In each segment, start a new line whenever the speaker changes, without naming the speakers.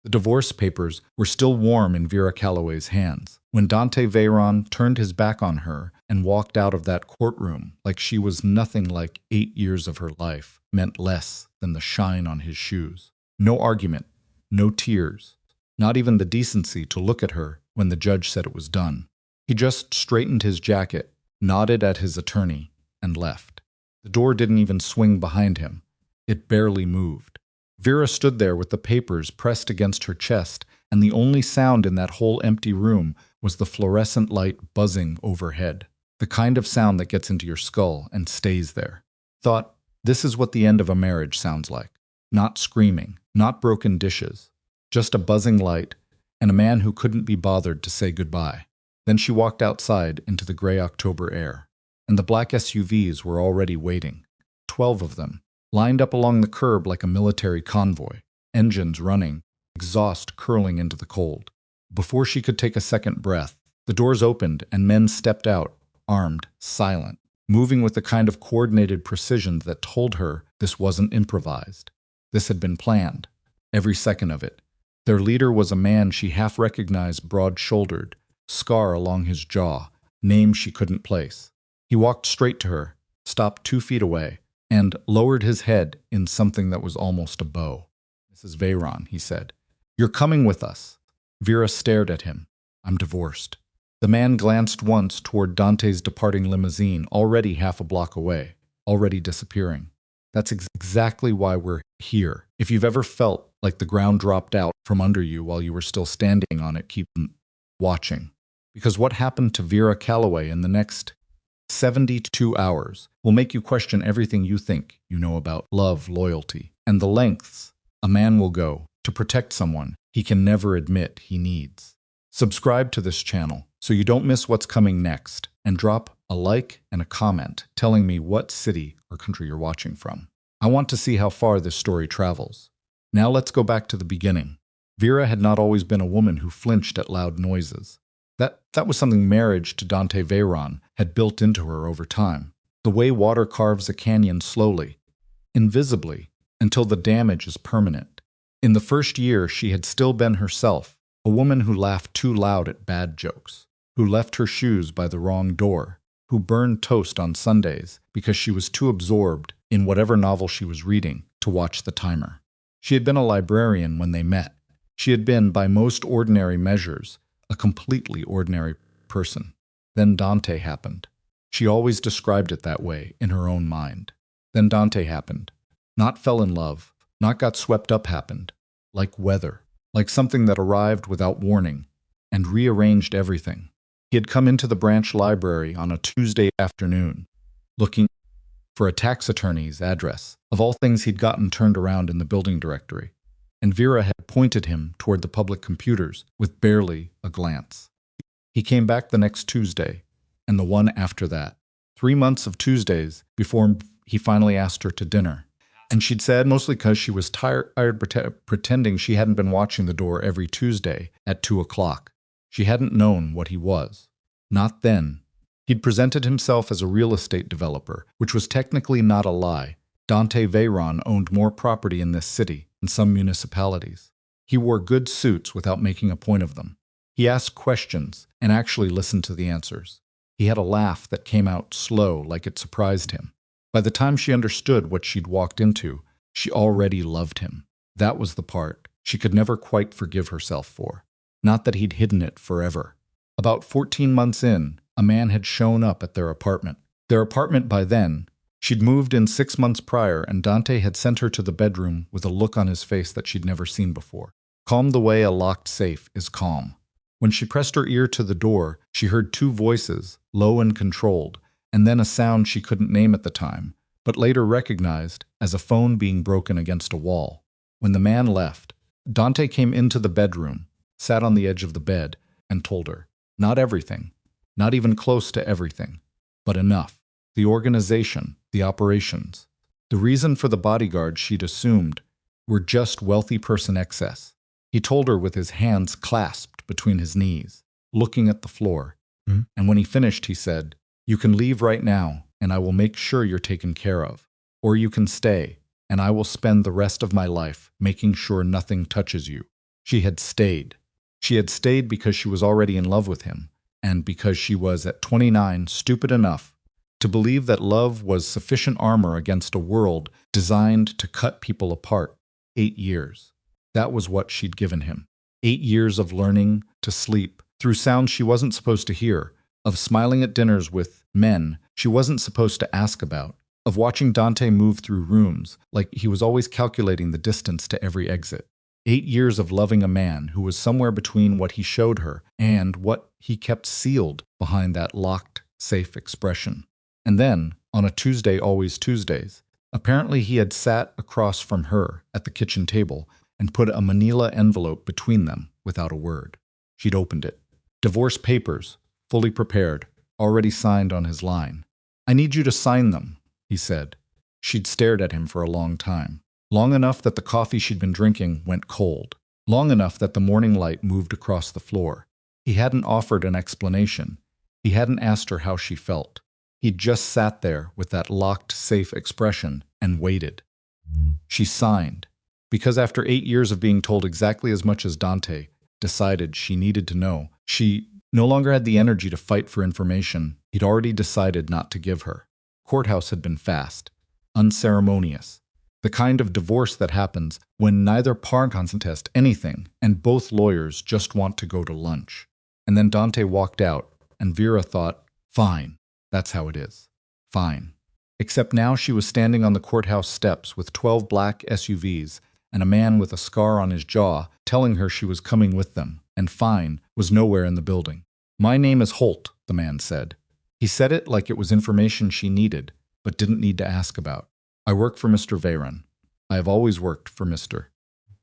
The divorce papers were still warm in Vera Calloway's hands when Dante Veyron turned his back on her and walked out of that courtroom like she was nothing like 8 years of her life meant less than the shine on his shoes. No argument, no tears, not even the decency to look at her when the judge said it was done. He just straightened his jacket, nodded at his attorney, and left. The door didn't even swing behind him. It barely moved. Vera stood there with the papers pressed against her chest, and the only sound in that whole empty room was the fluorescent light buzzing overhead, the kind of sound that gets into your skull and stays there. Thought, this is what the end of a marriage sounds like. Not screaming, not broken dishes, just a buzzing light and a man who couldn't be bothered to say goodbye. Then she walked outside into the gray October air, and the black SUVs were already waiting. 12 of them, lined up along the curb like a military convoy, engines running, exhaust curling into the cold. Before she could take a second breath, the doors opened and men stepped out, armed, silent, moving with the kind of coordinated precision that told her this wasn't improvised. This had been planned, every second of it. Their leader was a man she half recognized, broad-shouldered, scar along his jaw, name she couldn't place. He walked straight to her, stopped 2 feet away, and lowered his head in something that was almost a bow. "Mrs. Veyron," he said, "you're coming with us." Vera stared at him. "I'm divorced." The man glanced once toward Dante's departing limousine, already half a block away, already disappearing. "That's exactly why we're here. If you've ever felt like the ground dropped out from under you while you were still standing on it, keep watching. Because what happened to Vera Calloway in the next 72 hours will make you question everything you think you know about love, loyalty, and the lengths a man will go to protect someone he can never admit he needs. Subscribe to this channel so you don't miss what's coming next, and drop a like and a comment telling me what city or country you're watching from. I want to see how far this story travels. Now let's go back to the beginning. Vera had not always been a woman who flinched at loud noises. That was something marriage to Dante Veyron had built into her over time. The way water carves a canyon slowly, invisibly, until the damage is permanent. In the first year, she had still been herself, a woman who laughed too loud at bad jokes, who left her shoes by the wrong door, who burned toast on Sundays because she was too absorbed in whatever novel she was reading to watch the timer. She had been a librarian when they met. She had been, by most ordinary measures, a completely ordinary person. Then Dante happened. She always described it that way in her own mind. Then Dante happened. Not fell in love, not got swept up happened. Like weather, like something that arrived without warning and rearranged everything. He had come into the branch library on a Tuesday afternoon, looking for a tax attorney's address. Of all things, he'd gotten turned around in the building directory, and Vera had pointed him toward the public computers with barely a glance. He came back the next Tuesday, and the one after that. 3 months of Tuesdays before he finally asked her to dinner. And she'd said, mostly because she was tired pretending she hadn't been watching the door every Tuesday at 2 o'clock. She hadn't known what he was. Not then. He'd presented himself as a real estate developer, which was technically not a lie. Dante Veyron owned more property in this city than some municipalities. He wore good suits without making a point of them. He asked questions and actually listened to the answers. He had a laugh that came out slow, like it surprised him. By the time she understood what she'd walked into, she already loved him. That was the part she could never quite forgive herself for. Not that he'd hidden it forever. About 14 months in, a man had shown up at their apartment. Their apartment by then, she'd moved in 6 months prior, and Dante had sent her to the bedroom with a look on his face that she'd never seen before. Calm the way a locked safe is calm. When she pressed her ear to the door, she heard 2 voices, low and controlled, and then a sound she couldn't name at the time, but later recognized as a phone being broken against a wall. When the man left, Dante came into the bedroom, sat on the edge of the bed, and told her, not everything, not even close to everything, but enough. The organization, the operations, the reason for the bodyguard she'd assumed were just wealthy person excess. He told her with his hands clasped between his knees, looking at the floor. And when he finished, he said, "You can leave right now, and I will make sure you're taken care of. Or you can stay, and I will spend the rest of my life making sure nothing touches you." She had stayed. She had stayed because she was already in love with him, and because she was, at 29, stupid enough to believe that love was sufficient armor against a world designed to cut people apart. 8 years. That was what she'd given him. 8 years of learning to sleep through sounds she wasn't supposed to hear, of smiling at dinners with men she wasn't supposed to ask about, of watching Dante move through rooms like he was always calculating the distance to every exit. 8 years of loving a man who was somewhere between what he showed her and what he kept sealed behind that locked, safe expression. And then, on a Tuesday always Tuesdays, apparently he had sat across from her at the kitchen table and put a manila envelope between them without a word. She'd opened it. Divorce papers, fully prepared, already signed on his line. "I need you to sign them," he said. She'd stared at him for a long time. Long enough that the coffee she'd been drinking went cold. Long enough that the morning light moved across the floor. He hadn't offered an explanation. He hadn't asked her how she felt. He'd just sat there with that locked, safe expression and waited. She signed, because after 8 years of being told exactly as much as Dante decided she needed to know, she no longer had the energy to fight for information he'd already decided not to give her. Courthouse had been fast, unceremonious, the kind of divorce that happens when neither party contest anything and both lawyers just want to go to lunch. And then Dante walked out, and Vera thought, fine, that's how it is. Fine. Except now she was standing on the courthouse steps with 12 black SUVs and a man with a scar on his jaw telling her she was coming with them, and fine was nowhere in the building. "My name is Holt," the man said. He said it like it was information she needed, but didn't need to ask about. "I work for Mr. Veyron. I have always worked for Mr.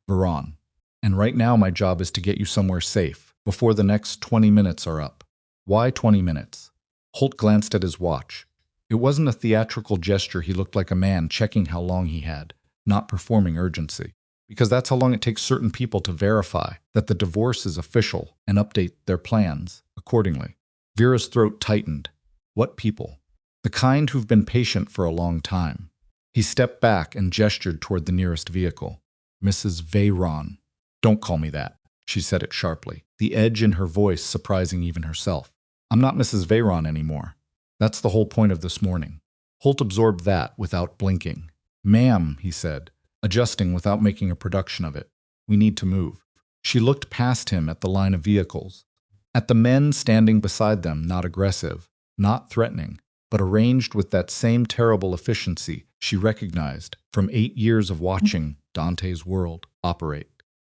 Veyron. And right now my job is to get you somewhere safe, before the next 20 minutes are up." "Why 20 minutes?" Holt glanced at his watch. It wasn't a theatrical gesture. He looked like a man checking how long he had, not performing urgency. Because that's how long it takes certain people to verify that the divorce is official and update their plans accordingly. Vera's throat tightened. What people? The kind who've been patient for a long time. He stepped back and gestured toward the nearest vehicle. "Mrs. Veyron." "Don't call me that," she said it sharply, the edge in her voice surprising even herself. "I'm not Mrs. Veyron anymore. That's the whole point of this morning." Holt absorbed that without blinking. "Ma'am," he said, adjusting without making a production of it. "We need to move." She looked past him at the line of vehicles, at the men standing beside them, not aggressive, not threatening, but arranged with that same terrible efficiency she recognized from 8 years of watching Dante's world operate.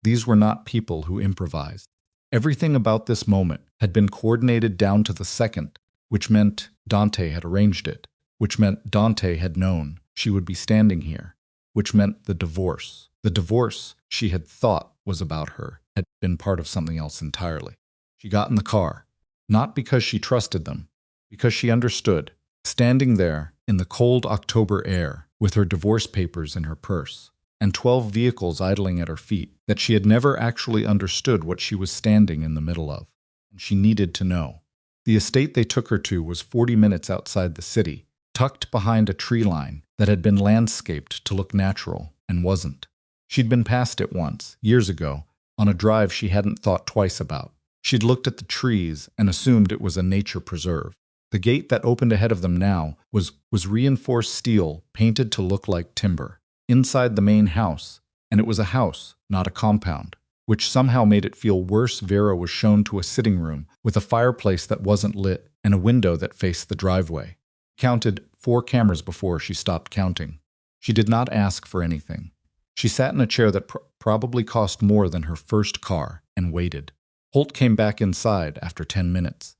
These were not people who improvised. Everything about this moment had been coordinated down to the second, which meant Dante had arranged it, which meant Dante had known she would be standing here, which meant the divorce. The divorce she had thought was about her had been part of something else entirely. She got in the car, not because she trusted them, because she understood, standing there in the cold October air with her divorce papers in her purse and 12 vehicles idling at her feet, that she had never actually understood what she was standing in the middle of. And she needed to know. The estate they took her to was 40 minutes outside the city, tucked behind a tree line that had been landscaped to look natural and wasn't. She'd been past it once, years ago, on a drive she hadn't thought twice about. She'd looked at the trees and assumed it was a nature preserve. The gate that opened ahead of them now was reinforced steel painted to look like timber. Inside the main house, and it was a house, not a compound, which somehow made it feel worse. Vera was shown to a sitting room with a fireplace that wasn't lit and a window that faced the driveway. Counted 4 cameras before she stopped counting. She did not ask for anything. She sat in a chair that probably cost more than her first car and waited. Holt came back inside after 10 minutes.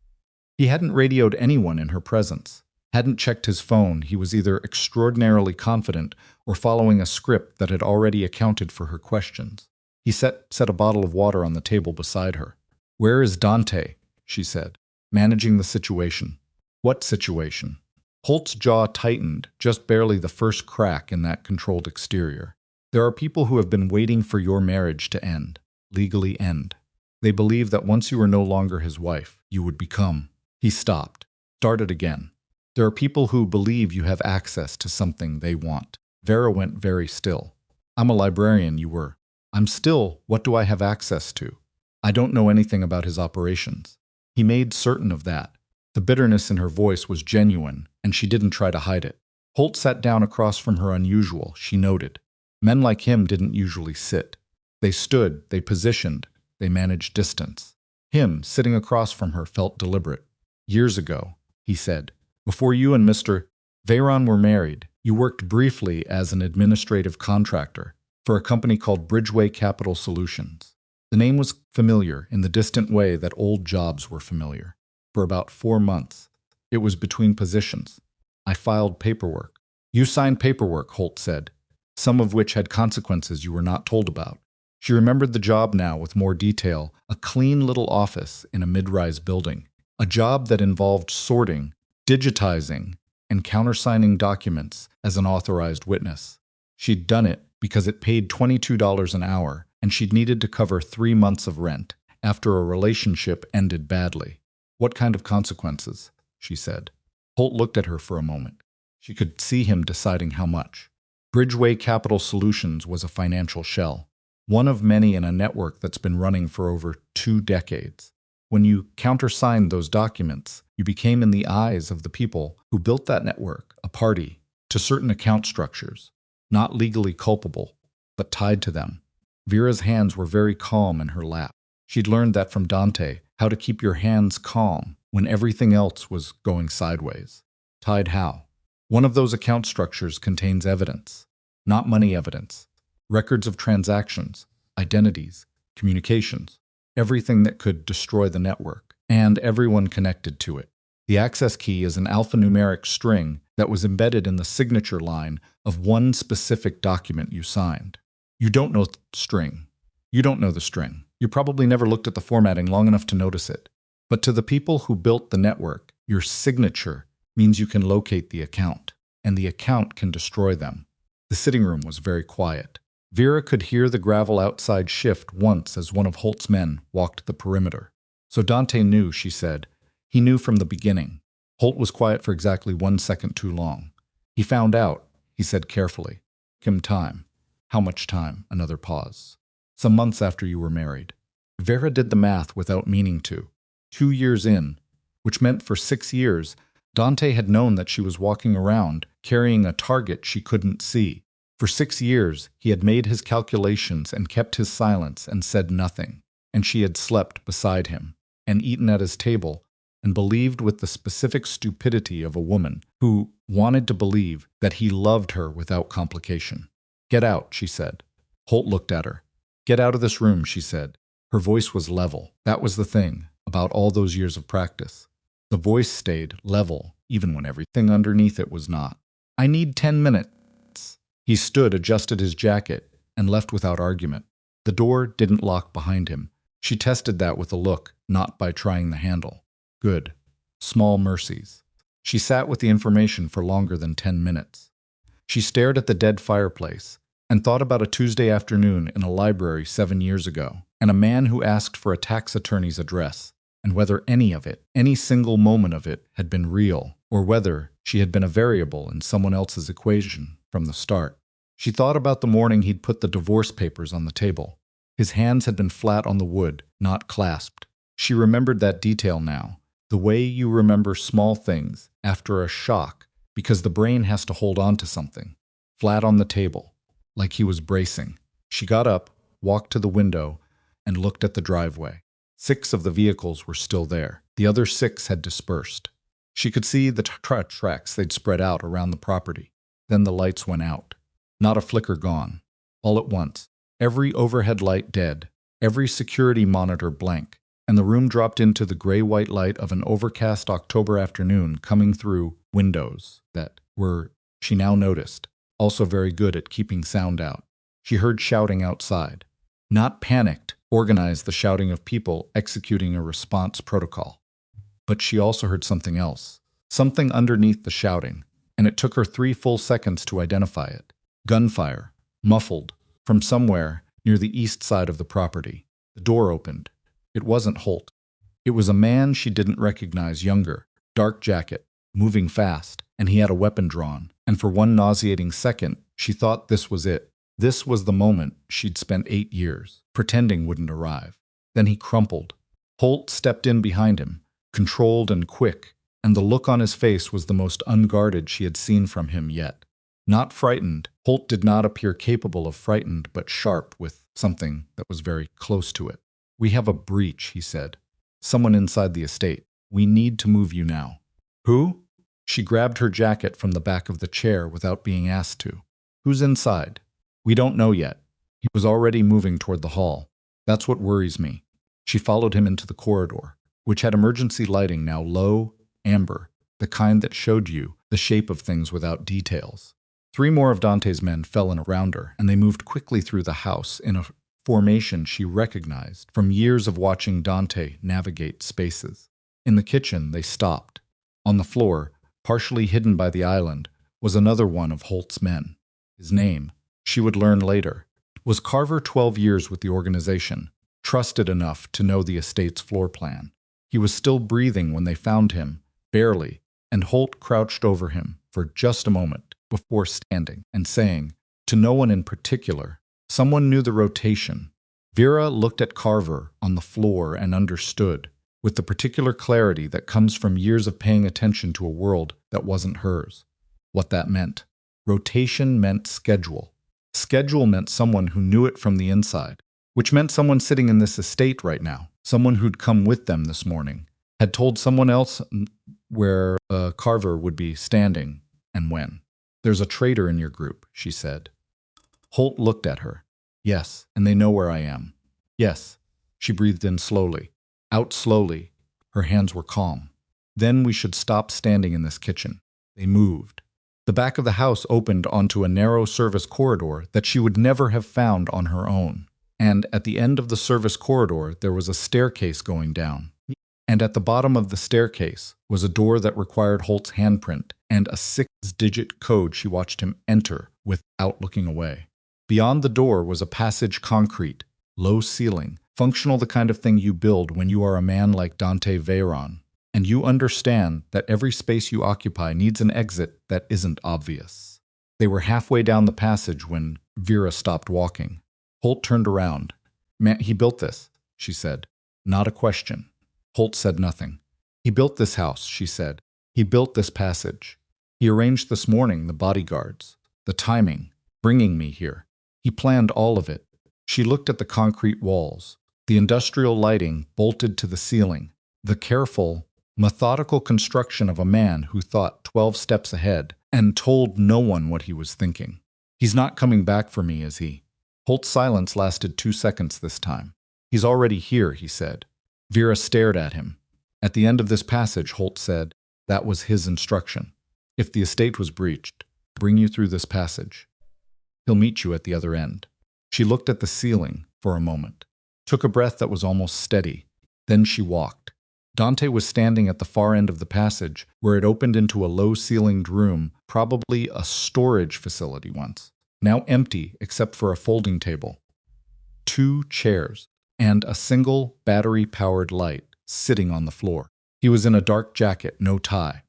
He hadn't radioed anyone in her presence, hadn't checked his phone. He was either extraordinarily confident or following a script that had already accounted for her questions. He set a bottle of water on the table beside her. "Where is Dante?" she said, managing the situation. "What situation?" Holt's jaw tightened, just barely the first crack in that controlled exterior. "There are people who have been waiting for your marriage to end, legally end. They believe that once you are no longer his wife, you would become." He stopped, started again. "There are people who believe you have access to something they want." Vera went very still. "I'm a librarian, you were." What do I have access to? I don't know anything about his operations. He made certain of that. The bitterness in her voice was genuine, and she didn't try to hide it. Holt sat down across from her unusual, she noted. Men like him didn't usually sit. They stood, they positioned, they managed distance. Him, sitting across from her, felt deliberate. Years ago, he said, before you and Mr. Veyron were married, you worked briefly as an administrative contractor for a company called Bridgeway Capital Solutions. The name was familiar in the distant way that old jobs were familiar. For about 4 months, it was between positions. I filed paperwork. You signed paperwork, Holt said, some of which had consequences you were not told about. She remembered the job now with more detail, a clean little office in a mid-rise building, a job that involved sorting, digitizing, and countersigning documents as an authorized witness. She'd done it because it paid $22 an hour, and she'd needed to cover 3 months of rent after a relationship ended badly. What kind of consequences? She said. Holt looked at her for a moment. She could see him deciding how much. Bridgeway Capital Solutions was a financial shell, one of many in a network that's been running for over 2 decades. When you countersigned those documents, you became, in the eyes of the people who built that network, a party to certain account structures, not legally culpable, but tied to them. Vera's hands were very calm in her lap. She'd learned that from Dante, how to keep your hands calm when everything else was going sideways. Tied how? One of those account structures contains evidence, not money evidence, records of transactions, identities, communications, everything that could destroy the network, and everyone connected to it. The access key is an alphanumeric string that was embedded in the signature line of one specific document you signed. You don't know the string. You don't know the string. You probably never looked at the formatting long enough to notice it. But to the people who built the network, your signature means you can locate the account, and the account can destroy them. The sitting room was very quiet. Vera could hear the gravel outside shift once as one of Holt's men walked the perimeter. So Dante knew, she said. He knew from the beginning. Holt was quiet for exactly 1 second too long. He found out, he said carefully. Time. How much time? Another pause. Some months after you were married. Vera did the math without meaning to. 2 years in, which meant for 6 years, Dante had known that she was walking around, carrying a target she couldn't see. For 6 years, he had made his calculations and kept his silence and said nothing, and she had slept beside him, and eaten at his table, and believed with the specific stupidity of a woman who wanted to believe that he loved her without complication. Get out, she said. Holt looked at her. Get out of this room, she said. Her voice was level. That was the thing about all those years of practice. The voice stayed level, even when everything underneath it was not. I need 10 minutes. He stood, adjusted his jacket, and left without argument. The door didn't lock behind him. She tested that with a look, not by trying the handle. Good. Small mercies. She sat with the information for longer than 10 minutes. She stared at the dead fireplace and thought about a Tuesday afternoon in a library 7 years ago, and a man who asked for a tax attorney's address, and whether any of it, any single moment of it, had been real, or whether she had been a variable in someone else's equation from the start. She thought about the morning he'd put the divorce papers on the table. His hands had been flat on the wood, not clasped. She remembered that detail now, the way you remember small things after a shock, because the brain has to hold on to something. Flat on the table, like he was bracing. She got up, walked to the window, and looked at the driveway. 6 of the vehicles were still there. The other 6 had dispersed. She could see the tracks they'd spread out around the property. Then the lights went out. Not a flicker gone. All at once, every overhead light dead, every security monitor blank, and the room dropped into the gray-white light of an overcast October afternoon coming through windows that were, she now noticed, also very good at keeping sound out. She heard shouting outside. Not panicked, organized the shouting of people executing a response protocol. But she also heard something else, something underneath the shouting, and it took her 3 full seconds to identify it. Gunfire, muffled, from somewhere near the east side of the property. The door opened. It wasn't Holt. It was a man she didn't recognize, younger, dark jacket, moving fast, and he had a weapon drawn, and for one nauseating second, she thought this was it. This was the moment she'd spent 8 years pretending wouldn't arrive. Then he crumpled. Holt stepped in behind him, controlled and quick, and the look on his face was the most unguarded she had seen from him yet. Not frightened, Holt did not appear capable of frightened, but sharp with something that was very close to it. "We have a breach," he said. "Someone inside the estate. We need to move you now." "Who?" She grabbed her jacket from the back of the chair without being asked to. "Who's inside?" "We don't know yet." He was already moving toward the hall. "That's what worries me." She followed him into the corridor, which had emergency lighting now low, amber, the kind that showed you the shape of things without details. 3 more of Dante's men fell in around her, and they moved quickly through the house in a formation she recognized from years of watching Dante navigate spaces. In the kitchen, they stopped. On the floor, partially hidden by the island, was another one of Holt's men. His name, she would learn later, was Carver. 12 years with the organization, trusted enough to know the estate's floor plan. He was still breathing when they found him, barely, and Holt crouched over him for just a moment before standing and saying, to no one in particular, someone knew the rotation. Vera looked at Carver on the floor and understood, with the particular clarity that comes from years of paying attention to a world that wasn't hers, what that meant. Rotation meant schedule. Schedule meant someone who knew it from the inside, which meant someone sitting in this estate right now, someone who'd come with them this morning, had told someone else where Carver would be standing and when. "There's a traitor in your group," she said. Holt looked at her. "Yes, and they know where I am." "Yes." She breathed in slowly, out slowly. Her hands were calm. "Then we should stop standing in this kitchen." They moved. The back of the house opened onto a narrow service corridor that she would never have found on her own. And at the end of the service corridor, there was a staircase going down. And at the bottom of the staircase was a door that required Holt's handprint and a 6-digit code she watched him enter without looking away. Beyond the door was a passage, concrete, low ceiling, functional, the kind of thing you build when you are a man like Dante Veyron, and you understand that every space you occupy needs an exit that isn't obvious. They were halfway down the passage when Vera stopped walking. Holt turned around. "Man, he built this," she said. Not a question. Holt said nothing. "He built this house," she said. "He built this passage. He arranged this morning the bodyguards, the timing, bringing me here. He planned all of it." She looked at the concrete walls, the industrial lighting bolted to the ceiling, the careful, methodical construction of a man who thought 12 steps ahead and told no one what he was thinking. "He's not coming back for me, is he?" Holt's silence lasted 2 seconds this time. "He's already here," he said. Vera stared at him. "At the end of this passage," Holt said, "that was his instruction. If the estate was breached, bring you through this passage. He'll meet you at the other end." She looked at the ceiling for a moment, took a breath that was almost steady. Then she walked. Dante was standing at the far end of the passage, where it opened into a low-ceilinged room, probably a storage facility once, now empty except for a folding table, 2 chairs, and a single battery-powered light sitting on the floor. He was in a dark jacket, no tie.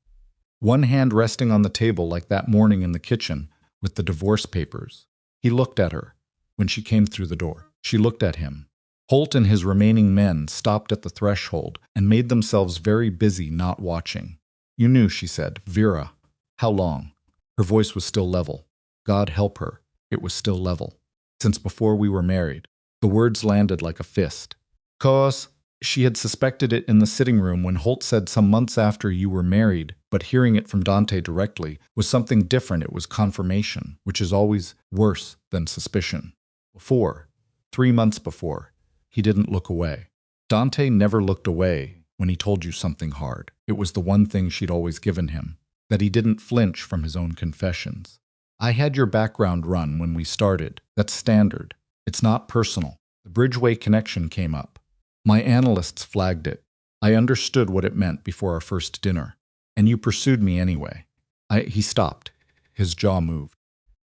One hand resting on the table like that morning in the kitchen with the divorce papers. He looked at her when she came through the door. She looked at him. Holt and his remaining men stopped at the threshold and made themselves very busy not watching. "You knew," she said. "Vera. How long?" Her voice was still level. God help her, it was still level. "Since before we were married." The words landed like a fist. "'Cause," she had suspected it in the sitting room when Holt said some months after you were married, but hearing it from Dante directly was something different. It was confirmation, which is always worse than suspicion. Before, 3 months before, he didn't look away. Dante never looked away when he told you something hard. It was the one thing she'd always given him, that he didn't flinch from his own confessions. "I had your background run when we started. That's standard. It's not personal. The Bridgeway connection came up. My analysts flagged it. I understood what it meant before our first dinner. And you pursued me anyway." He stopped. His jaw moved.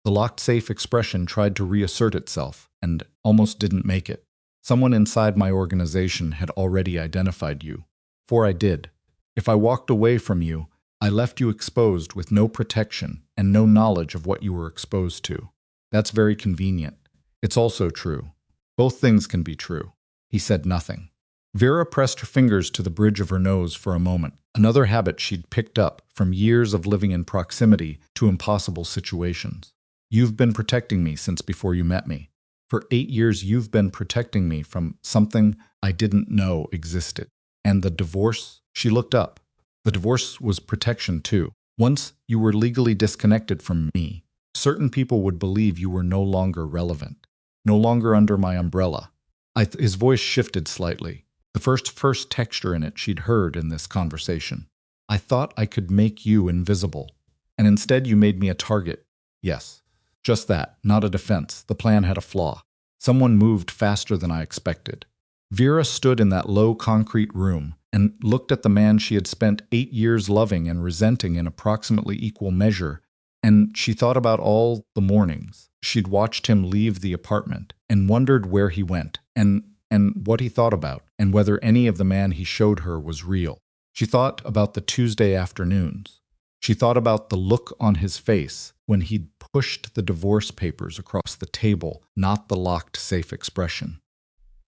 The locked safe expression tried to reassert itself, and almost didn't make it. "Someone inside my organization had already identified you. For I did. If I walked away from you, I left you exposed with no protection and no knowledge of what you were exposed to. That's very convenient. It's also true. Both things can be true. He said nothing. Vera pressed her fingers to the bridge of her nose for a moment, another habit she'd picked up from years of living in proximity to impossible situations. You've been protecting me since before you met me. For 8 years, you've been protecting me from something I didn't know existed. And the divorce? She looked up. The divorce was protection too. Once you were legally disconnected from me, certain people would believe you were no longer relevant, no longer under my umbrella. His voice shifted slightly, the first texture in it she'd heard in this conversation. I thought I could make you invisible, and instead you made me a target. Yes, just that, not a defense. The plan had a flaw. Someone moved faster than I expected. Vera stood in that low concrete room and looked at the man she had spent 8 years loving and resenting in approximately equal measure, and she thought about all the mornings she'd watched him leave the apartment and wondered where he went and what he thought about and whether any of the man he showed her was real. She thought about the Tuesday afternoons. She thought about the look on his face when he'd pushed the divorce papers across the table, not the locked safe expression.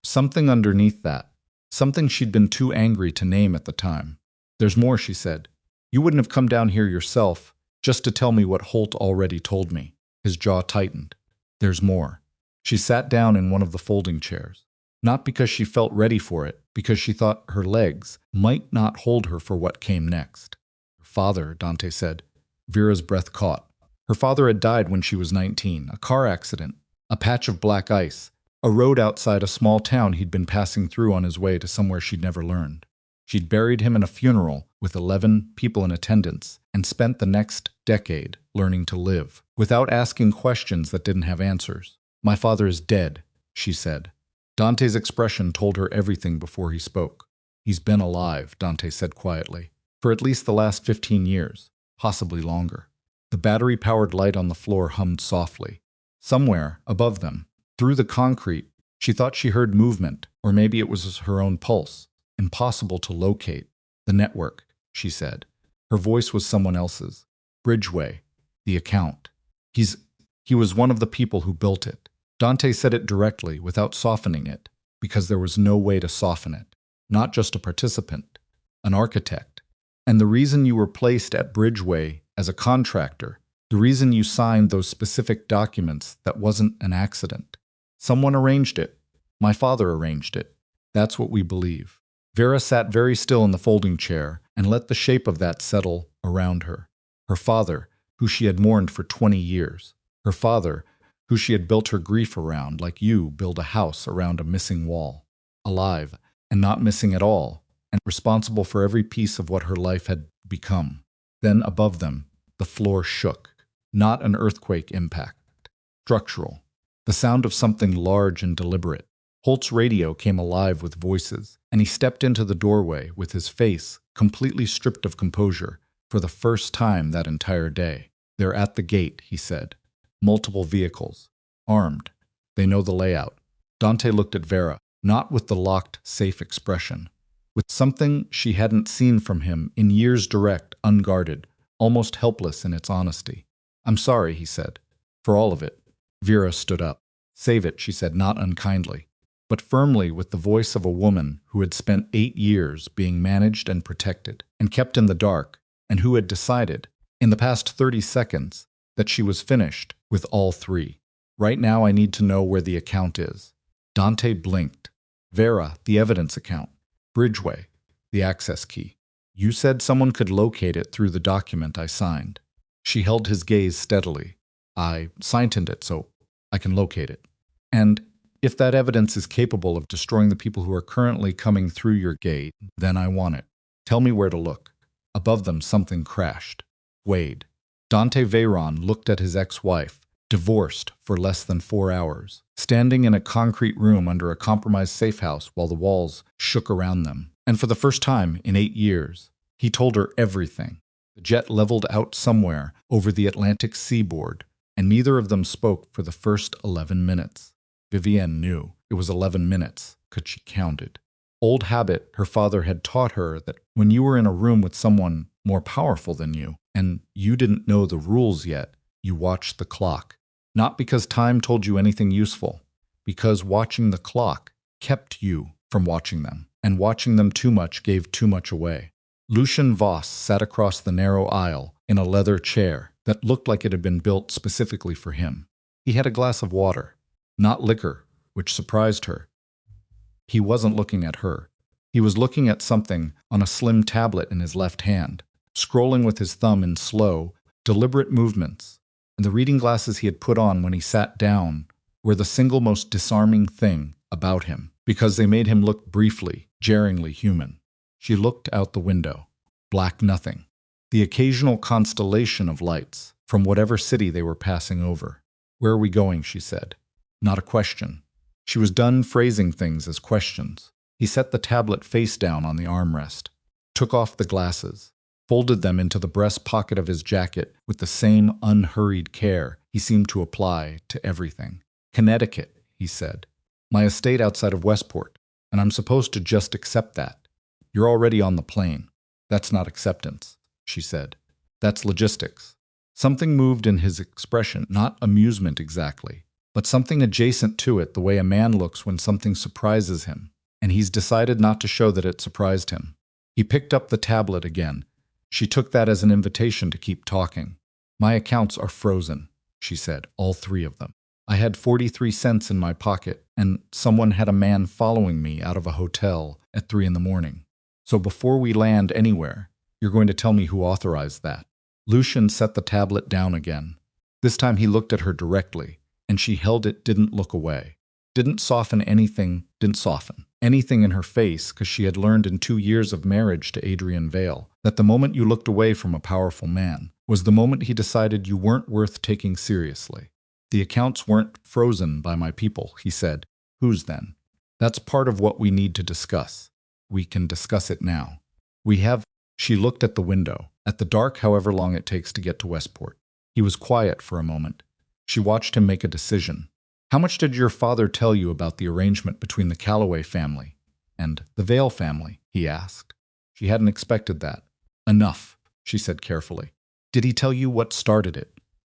Something underneath that, something she'd been too angry to name at the time. There's more, she said. You wouldn't have come down here yourself just to tell me what Holt already told me. His jaw tightened. There's more. She sat down in one of the folding chairs. Not because she felt ready for it, because she thought her legs might not hold her for what came next. Her father, Dante said. Vera's breath caught. Her father had died when she was 19, a car accident, a patch of black ice, a road outside a small town he'd been passing through on his way to somewhere she'd never learned. She'd buried him in a funeral with 11 people in attendance and spent the next decade learning to live, without asking questions that didn't have answers. My father is dead, she said. Dante's expression told her everything before he spoke. He's been alive, Dante said quietly, for at least the last 15 years, possibly longer. The battery-powered light on the floor hummed softly. Somewhere, above them, through the concrete, she thought she heard movement, or maybe it was her own pulse. Impossible to locate. The network, she said. Her voice was someone else's. Bridgeway. The account. He was one of the people who built it. Dante said it directly, without softening it, because there was no way to soften it. Not just a participant. An architect. And the reason you were placed at Bridgeway as a contractor, the reason you signed those specific documents, that wasn't an accident. Someone arranged it. My father arranged it. That's what we believe. Vera sat very still in the folding chair and let the shape of that settle around her. Her father, who she had mourned for 20 years. Her father, who she had built her grief around, like you build a house around a missing wall. Alive, and not missing at all, and responsible for every piece of what her life had become. Then above them, the floor shook. Not an earthquake impact. Structural. The sound of something large and deliberate. Holt's radio came alive with voices, and he stepped into the doorway with his face completely stripped of composure for the first time that entire day. They're at the gate, he said. Multiple vehicles. Armed. They know the layout. Dante looked at Vera, not with the locked, safe expression, with something she hadn't seen from him in years, direct, unguarded, almost helpless in its honesty. I'm sorry, he said. For all of it. Vera stood up. Save it, she said, not unkindly, but firmly, with the voice of a woman who had spent 8 years being managed and protected and kept in the dark, and who had decided, in the past 30 seconds, that she was finished with all 3. Right now I need to know where the account is. Dante blinked. Vera, the evidence account. Bridgeway, the access key. You said someone could locate it through the document I signed. She held his gaze steadily. I signed it so I can locate it. And if that evidence is capable of destroying the people who are currently coming through your gate, then I want it. Tell me where to look. Above them, something crashed. Wade. Dante Veyron looked at his ex-wife, divorced for less than 4 hours, standing in a concrete room under a compromised safe house while the walls shook around them. And for the first time in 8 years, he told her everything. The jet leveled out somewhere over the Atlantic seaboard, and neither of them spoke for the first 11 minutes. Vivienne knew it was 11 minutes, because she counted. Old habit, her father had taught her that when you were in a room with someone more powerful than you, and you didn't know the rules yet, you watched the clock. Not because time told you anything useful, because watching the clock kept you from watching them, and watching them too much gave too much away. Lucian Voss sat across the narrow aisle in a leather chair that looked like it had been built specifically for him. He had a glass of water, not liquor, which surprised her. He wasn't looking at her. He was looking at something on a slim tablet in his left hand, scrolling with his thumb in slow, deliberate movements, and the reading glasses he had put on when he sat down were the single most disarming thing about him, because they made him look briefly, jarringly human. She looked out the window. Black nothing. The occasional constellation of lights from whatever city they were passing over. "Where are we going?" she said. Not a question. She was done phrasing things as questions. He set the tablet face down on the armrest, took off the glasses, folded them into the breast pocket of his jacket with the same unhurried care he seemed to apply to everything. "Connecticut," he said. "My estate outside of Westport, and I'm supposed to just accept that. You're already on the plane." "That's not acceptance," she said. "That's logistics." Something moved in his expression, not amusement exactly, but something adjacent to it, the way a man looks when something surprises him, and he's decided not to show that it surprised him. He picked up the tablet again. She took that as an invitation to keep talking. "My accounts are frozen," she said, "all 3 of them. I had 43 cents in my pocket, and someone had a man following me out of a hotel at 3 in the morning. So before we land anywhere, you're going to tell me who authorized that." Lucian set the tablet down again. This time he looked at her directly, and she held it, didn't look away. Didn't soften anything in her face, because she had learned in 2 years of marriage to Adrian Vale that the moment you looked away from a powerful man was the moment he decided you weren't worth taking seriously. "The accounts weren't frozen by my people," he said. "Whose then?" "That's part of what we need to discuss. We can discuss it now. We have—" She looked at the window, at the dark however long it takes to get to Westport. He was quiet for a moment. She watched him make a decision. "How much did your father tell you about the arrangement between the Calloway family and the Vale family?" he asked. She hadn't expected that. "Enough," she said carefully. "Did he tell you what started it?"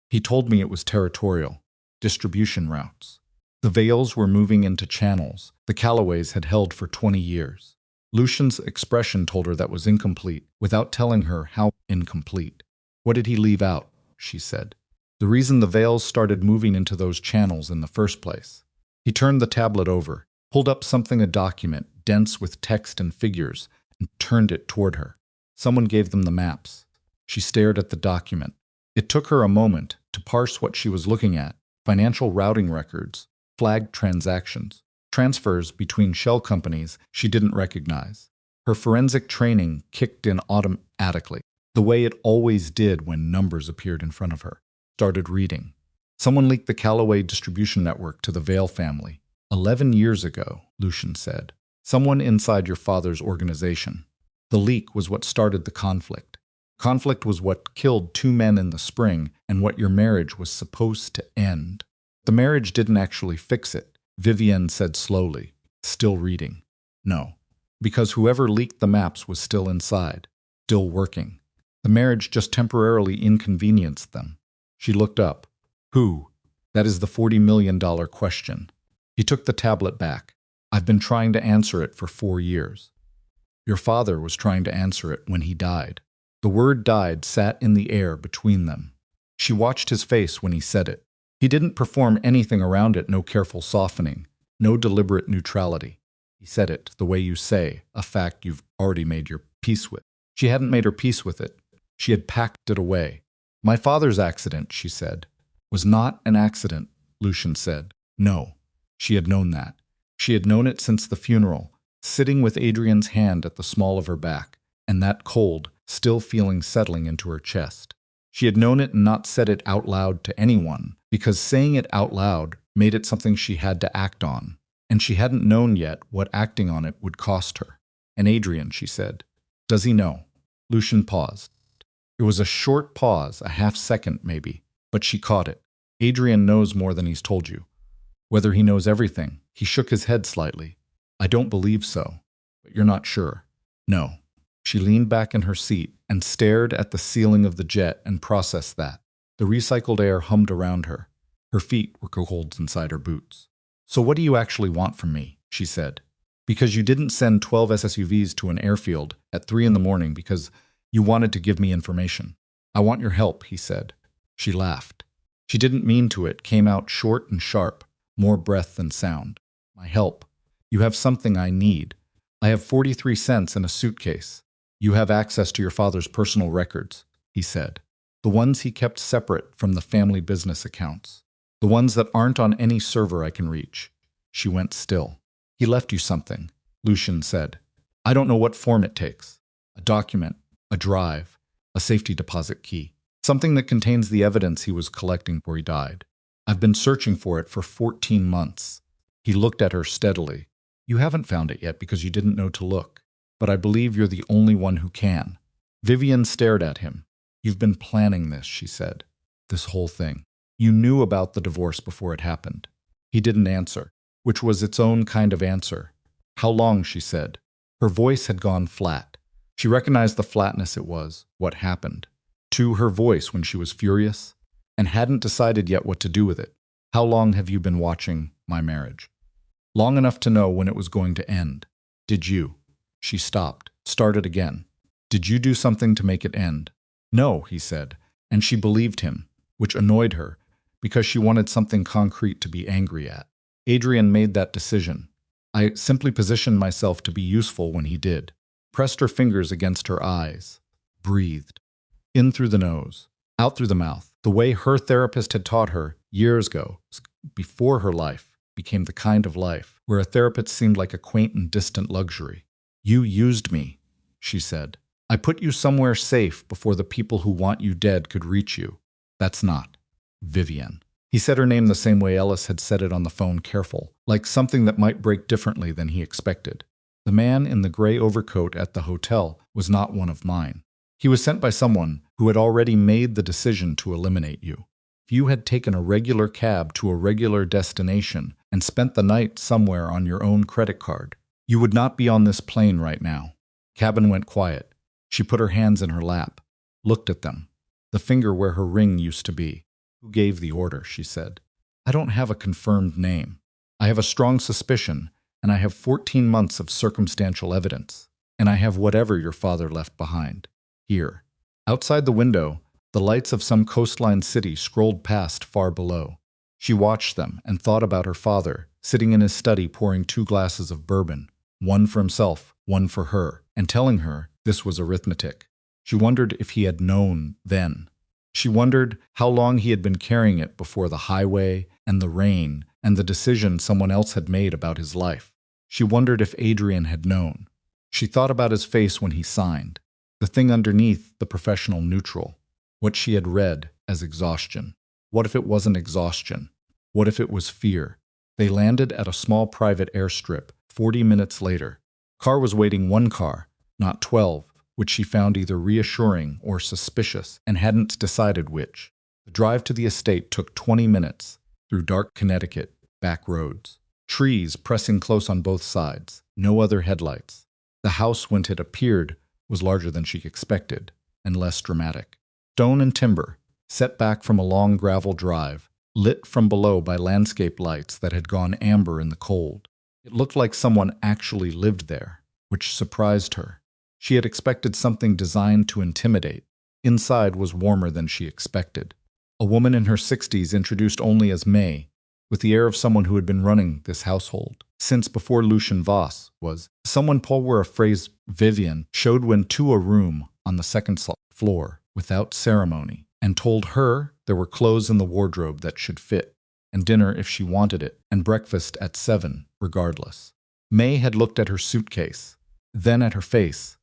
"He told me it was territorial. Distribution routes. The Vales were moving into channels the Calloways had held for 20 years. Lucian's expression told her that was incomplete, without telling her how incomplete. "What did he leave out?" she said. "The reason the Vales started moving into those channels in the first place." He turned the tablet over, pulled up a document, dense with text and figures, and turned it toward her. Someone gave them the maps. She stared at the document. It took her a moment to parse what she was looking at: financial routing records, flagged transactions, transfers between shell companies she didn't recognize. Her forensic training kicked in automatically, the way it always did when numbers appeared in front of her. Started reading. "Someone leaked the Calloway distribution network to the Vale family. 11 years ago," Lucian said. "Someone inside your father's organization. The leak was what started the conflict. Conflict was what killed 2 men in the spring and what your marriage was supposed to end. The marriage didn't actually fix it," Vivienne said slowly, still reading. "No, because whoever leaked the maps was still inside, still working. The marriage just temporarily inconvenienced them." She looked up. "Who?" "That is the $40 million question." He took the tablet back. "I've been trying to answer it for 4 years. Your father was trying to answer it when he died." The word "died" sat in the air between them. She watched his face when he said it. He didn't perform anything around it, no careful softening, no deliberate neutrality. He said it the way you say a fact you've already made your peace with. She hadn't made her peace with it. She had packed it away. "My father's accident," she said. "Was not an accident," Lucian said. No, she had known that. She had known it since the funeral, sitting with Adrian's hand at the small of her back, and that cold, still feeling settling into her chest. She had known it and not said it out loud to anyone, because saying it out loud made it something she had to act on, and she hadn't known yet what acting on it would cost her. "And Adrian," she said. "Does he know?" Lucian paused. It was a short pause, a half-second maybe, but she caught it. "Adrian knows more than he's told you." "Whether he knows everything." He shook his head slightly. "I don't believe so." "But you're not sure?" "No." She leaned back in her seat and stared at the ceiling of the jet and processed that. The recycled air hummed around her. Her feet were cold inside her boots. "So what do you actually want from me?" she said. "Because you didn't send 12 SSUVs to an airfield at 3 in the morning because you wanted to give me information. I want your help," he said. She laughed. She didn't mean to. It came out short and sharp, more breath than sound. "My help. You have something I need. I have 43 cents in a suitcase. You have access to your father's personal records," he said. "The ones he kept separate from the family business accounts. The ones that aren't on any server I can reach." She went still. "He left you something," Lucian said. "I don't know what form it takes. A document, a drive, a safety deposit key. Something that contains the evidence he was collecting before he died. I've been searching for it for 14 months. He looked at her steadily. "You haven't found it yet because you didn't know to look. But I believe you're the only one who can." Vivian stared at him. "You've been planning this," she said. "This whole thing. You knew about the divorce before it happened." He didn't answer, which was its own kind of answer. "How long?" she said. Her voice had gone flat. She recognized the flatness it was, what happened, to her voice when she was furious, and hadn't decided yet what to do with it. "How long have you been watching my marriage?" "Long enough to know when it was going to end." "Did you?" She stopped, started again. "Did you do something to make it end?" "No," he said, and she believed him, which annoyed her, because she wanted something concrete to be angry at. "Adrian made that decision. I simply positioned myself to be useful when he did." Pressed her fingers against her eyes. Breathed. In through the nose, out through the mouth. The way her therapist had taught her years ago, before her life became the kind of life where a therapist seemed like a quaint and distant luxury. "You used me," she said. "I put you somewhere safe before the people who want you dead could reach you. That's not Vivian." He said her name the same way Ellis had said it on the phone, careful, like something that might break differently than he expected. "The man in the gray overcoat at the hotel was not one of mine. He was sent by someone who had already made the decision to eliminate you. If you had taken a regular cab to a regular destination and spent the night somewhere on your own credit card, you would not be on this plane right now." Cabin went quiet. She put her hands in her lap, looked at them, the finger where her ring used to be. "Who gave the order?" she said. "I don't have a confirmed name. I have a strong suspicion, and I have 14 months of circumstantial evidence, and I have whatever your father left behind. Here." Outside the window, the lights of some coastline city scrolled past far below. She watched them and thought about her father, sitting in his study pouring 2 glasses of bourbon, one for himself, one for her, and telling her this was arithmetic. She wondered if he had known then. She wondered how long he had been carrying it before the highway and the rain and the decision someone else had made about his life. She wondered if Adrian had known. She thought about his face when he signed, the thing underneath the professional neutral, what she had read as exhaustion. What if it wasn't exhaustion? What if it was fear? They landed at a small private airstrip 40 minutes later. Car was waiting, one car, not 12, which she found either reassuring or suspicious and hadn't decided which. The drive to the estate took 20 minutes through dark Connecticut back roads. Trees pressing close on both sides, no other headlights. The house, when it appeared, was larger than she expected, and less dramatic. Stone and timber, set back from a long gravel drive, lit from below by landscape lights that had gone amber in the cold. It looked like someone actually lived there, which surprised her. She had expected something designed to intimidate. Inside was warmer than she expected. A woman in her 60s, introduced only as May, with the air of someone who had been running this household since before Lucian Voss was. Someone Paul were a phrase Vivian showed when to a room on the second floor without ceremony, and told her there were clothes in the wardrobe that should fit, and dinner if she wanted it, and breakfast at 7 regardless. May had looked at her suitcase, then at her face,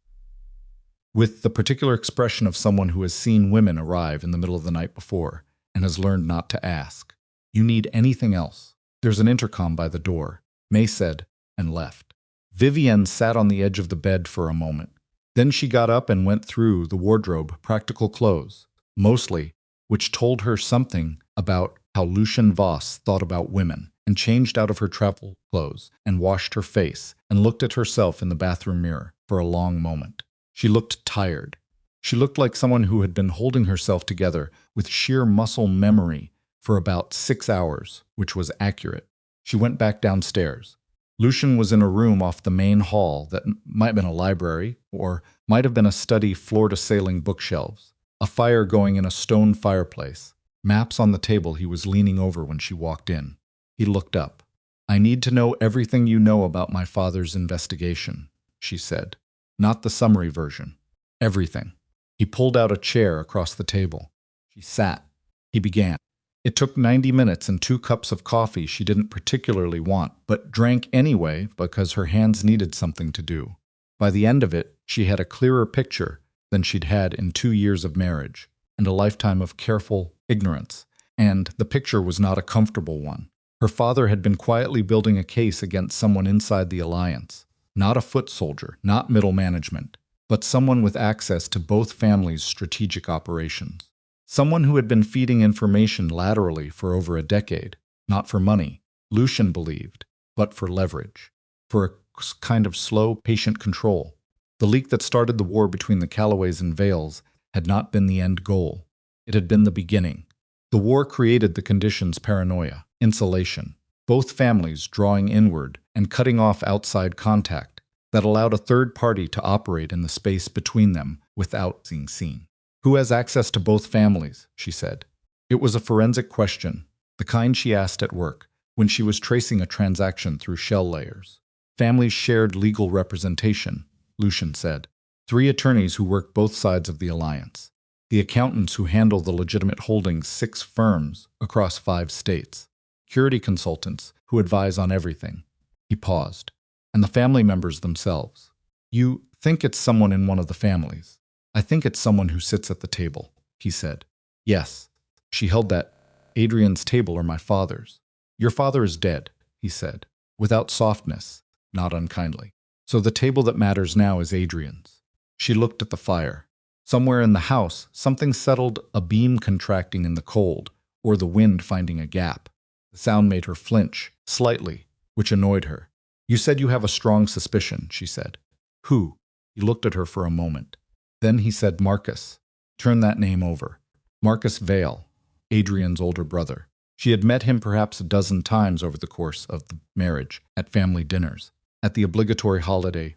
with the particular expression of someone who has seen women arrive in the middle of the night before and has learned not to ask. "You need anything else? There's an intercom by the door," May said, and left. Vivienne sat on the edge of the bed for a moment. Then she got up and went through the wardrobe, practical clothes, mostly, which told her something about how Lucian Voss thought about women, and changed out of her travel clothes and washed her face and looked at herself in the bathroom mirror for a long moment. She looked tired. She looked like someone who had been holding herself together with sheer muscle memory for about 6 hours, which was accurate. She went back downstairs. Lucian was in a room off the main hall that might have been a library or might have been a study floor-to-ceiling bookshelves, a fire going in a stone fireplace, maps on the table he was leaning over when she walked in. He looked up. "I need to know everything you know about my father's investigation," she said. "Not the summary version. Everything." He pulled out a chair across the table. She sat. He began. It took 90 minutes and 2 cups of coffee she didn't particularly want, but drank anyway because her hands needed something to do. By the end of it, she had a clearer picture than she'd had in 2 years of marriage and a lifetime of careful ignorance, and the picture was not a comfortable one. Her father had been quietly building a case against someone inside the alliance, not a foot soldier, not middle management, but someone with access to both families' strategic operations. Someone who had been feeding information laterally for over a decade, not for money, Lucian believed, but for leverage, for a kind of slow, patient control. The leak that started the war between the Callaways and Vales had not been the end goal. It had been the beginning. The war created the conditions: paranoia, insulation, both families drawing inward and cutting off outside contact that allowed a third party to operate in the space between them without being seen. "Who has access to both families?" she said. It was a forensic question, the kind she asked at work when she was tracing a transaction through shell layers. "Families shared legal representation," Lucian said. 3 attorneys who work both sides of the alliance. The accountants who handle the legitimate holdings 6 firms across 5 states. Security consultants who advise on everything. He paused. "And the family members themselves. You think it's someone in one of the families?" "I think it's someone who sits at the table," he said. "Yes." She held that. "Adrian's table or my father's?" "Your father is dead," he said, without softness, not unkindly. "So the table that matters now is Adrian's." She looked at the fire. Somewhere in the house, something settled, a beam contracting in the cold, or the wind finding a gap. The sound made her flinch, slightly, which annoyed her. "You said you have a strong suspicion," she said. "Who?" He looked at her for a moment. Then he said Marcus. Turn that name over. Marcus Vale, Adrian's older brother. She had met him perhaps a dozen times over the course of the marriage, at family dinners. At the obligatory holiday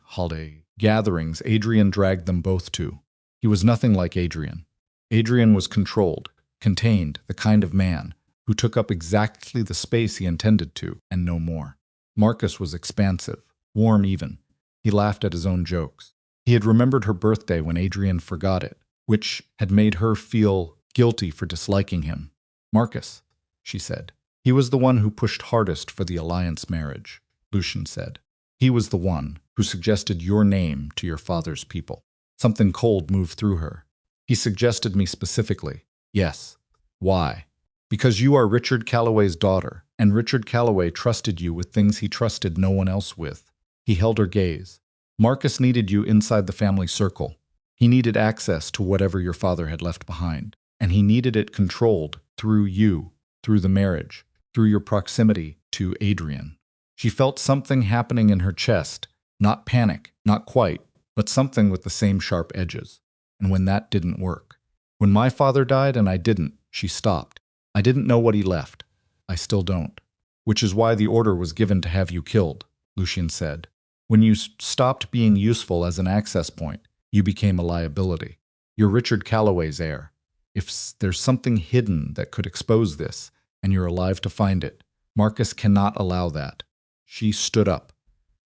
gatherings Adrian dragged them both to. He was nothing like Adrian. Adrian was controlled, contained, the kind of man who took up exactly the space he intended to, and no more. Marcus was expansive, warm even. He laughed at his own jokes. He had remembered her birthday when Adrian forgot it, which had made her feel guilty for disliking him. "Marcus," she said. "He was the one who pushed hardest for the alliance marriage," Lucian said. "He was the one who suggested your name to your father's people." Something cold moved through her. "He suggested me specifically." "Yes." "Why?" "Because you are Richard Calloway's daughter, and Richard Calloway trusted you with things he trusted no one else with." He held her gaze. "Marcus needed you inside the family circle. He needed access to whatever your father had left behind, and he needed it controlled through you, through the marriage, through your proximity to Adrian." She felt something happening in her chest, not panic, not quite, but something with the same sharp edges. And when that didn't work. "When my father died and I didn't," she stopped. "I didn't know what he left. I still don't." "Which is why the order was given to have you killed," Lucian said. "When you stopped being useful as an access point, you became a liability. You're Richard Calloway's heir. If there's something hidden that could expose this, and you're alive to find it, Marcus cannot allow that." She stood up.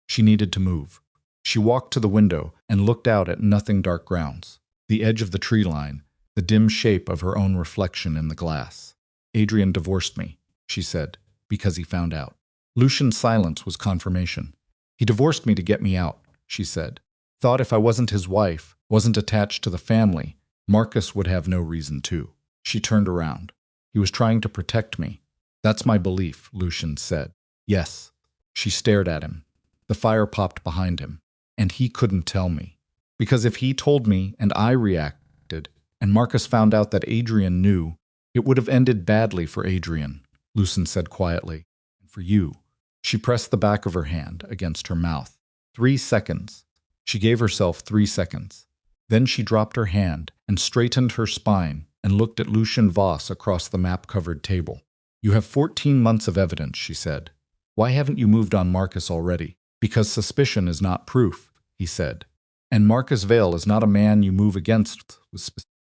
She needed to move. She walked to the window and looked out at nothing dark grounds, the edge of the tree line, the dim shape of her own reflection in the glass. "Adrian divorced me," she said, "because he found out." Lucian's silence was confirmation. "He divorced me to get me out," she said. "Thought if I wasn't his wife, wasn't attached to the family, Marcus would have no reason to." She turned around. "He was trying to protect me." "That's my belief," Lucian said. "Yes." She stared at him. The fire popped behind him. "And he couldn't tell me. Because if he told me and I reacted, and Marcus found out that Adrian knew, it would have ended badly for Adrian," Lucian said quietly. "And for you." She pressed the back of her hand against her mouth. 3 seconds. She gave herself 3 seconds. Then she dropped her hand and straightened her spine and looked at Lucian Voss across the map-covered table. You have 14 months of evidence, she said. Why haven't you moved on Marcus already? Because suspicion is not proof, he said. And Marcus Vale is not a man you move against.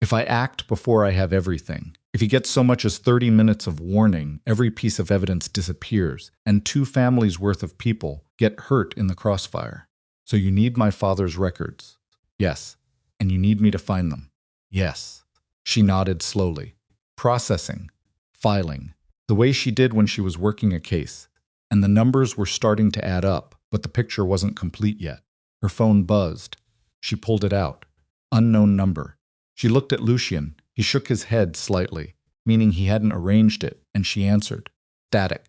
If I act before I have everything, if he gets so much as 30 minutes of warning, every piece of evidence disappears, and 2 families' worth of people get hurt in the crossfire. So you need my father's records. Yes. And you need me to find them. Yes. She nodded slowly. Processing. Filing. The way she did when she was working a case. And the numbers were starting to add up, but the picture wasn't complete yet. Her phone buzzed. She pulled it out. Unknown number. She looked at Lucian. He shook his head slightly, meaning he hadn't arranged it, and she answered. Static.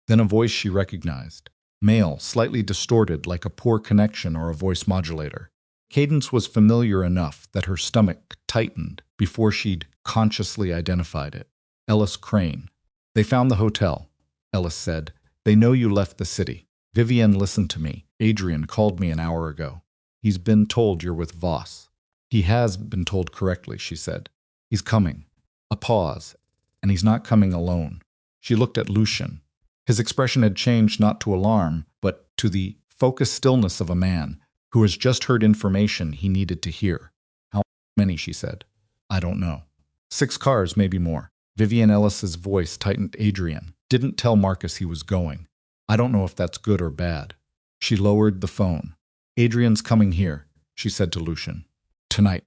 Then a voice she recognized. Male, slightly distorted like a poor connection or a voice modulator. Cadence was familiar enough that her stomach tightened before she'd consciously identified it. Ellis Crane. They found the hotel, Ellis said. They know you left the city. Vivienne listened to me. Adrian called me an hour ago. He's been told you're with Voss. He has been told correctly, she said. He's coming. A pause. And he's not coming alone. She looked at Lucian. His expression had changed not to alarm, but to the focused stillness of a man who has just heard information he needed to hear. How many, she said. I don't know. 6 cars, maybe more. Vivienne Ellis's voice tightened. Adrian didn't tell Marcus he was going. I don't know if that's good or bad. She lowered the phone. Adrian's coming here, she said to Lucian. Tonight.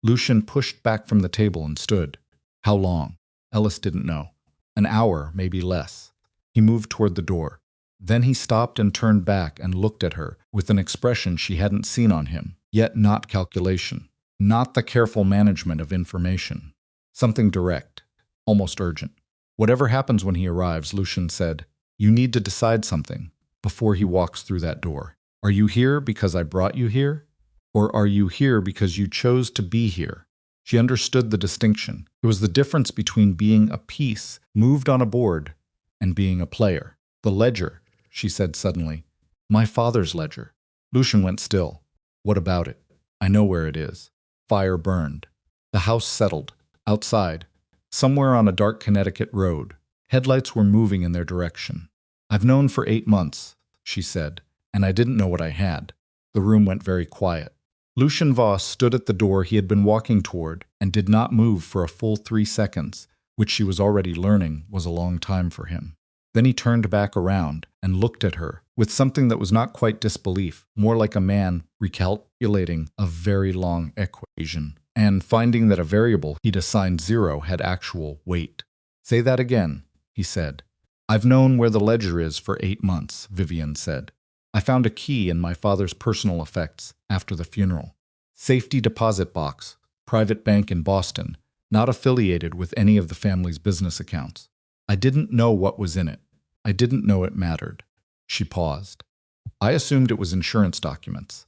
Lucian pushed back from the table and stood. How long? Ellis didn't know. An hour, maybe less. He moved toward the door. Then he stopped and turned back and looked at her with an expression she hadn't seen on him, yet not calculation, not the careful management of information. Something direct, almost urgent. Whatever happens when he arrives, Lucian said, you need to decide something before he walks through that door. Are you here because I brought you here? Or are you here because you chose to be here? She understood the distinction. It was the difference between being a piece moved on a board and being a player. The ledger, she said suddenly. My father's ledger. Lucian went still. What about it? I know where it is. Fire burned. The house settled. Outside, somewhere on a dark Connecticut road, headlights were moving in their direction. I've known for 8 months, she said, and I didn't know what I had. The room went very quiet. Lucian Voss stood at the door he had been walking toward and did not move for a full 3 seconds, which she was already learning was a long time for him. Then he turned back around and looked at her with something that was not quite disbelief, more like a man recalculating a very long equation and finding that a variable he'd assigned 0 had actual weight. Say that again, he said. I've known where the ledger is for 8 months, Vivienne said. I found a key in my father's personal effects after the funeral. Safety deposit box, private bank in Boston, not affiliated with any of the family's business accounts. I didn't know what was in it. I didn't know it mattered. She paused. I assumed it was insurance documents.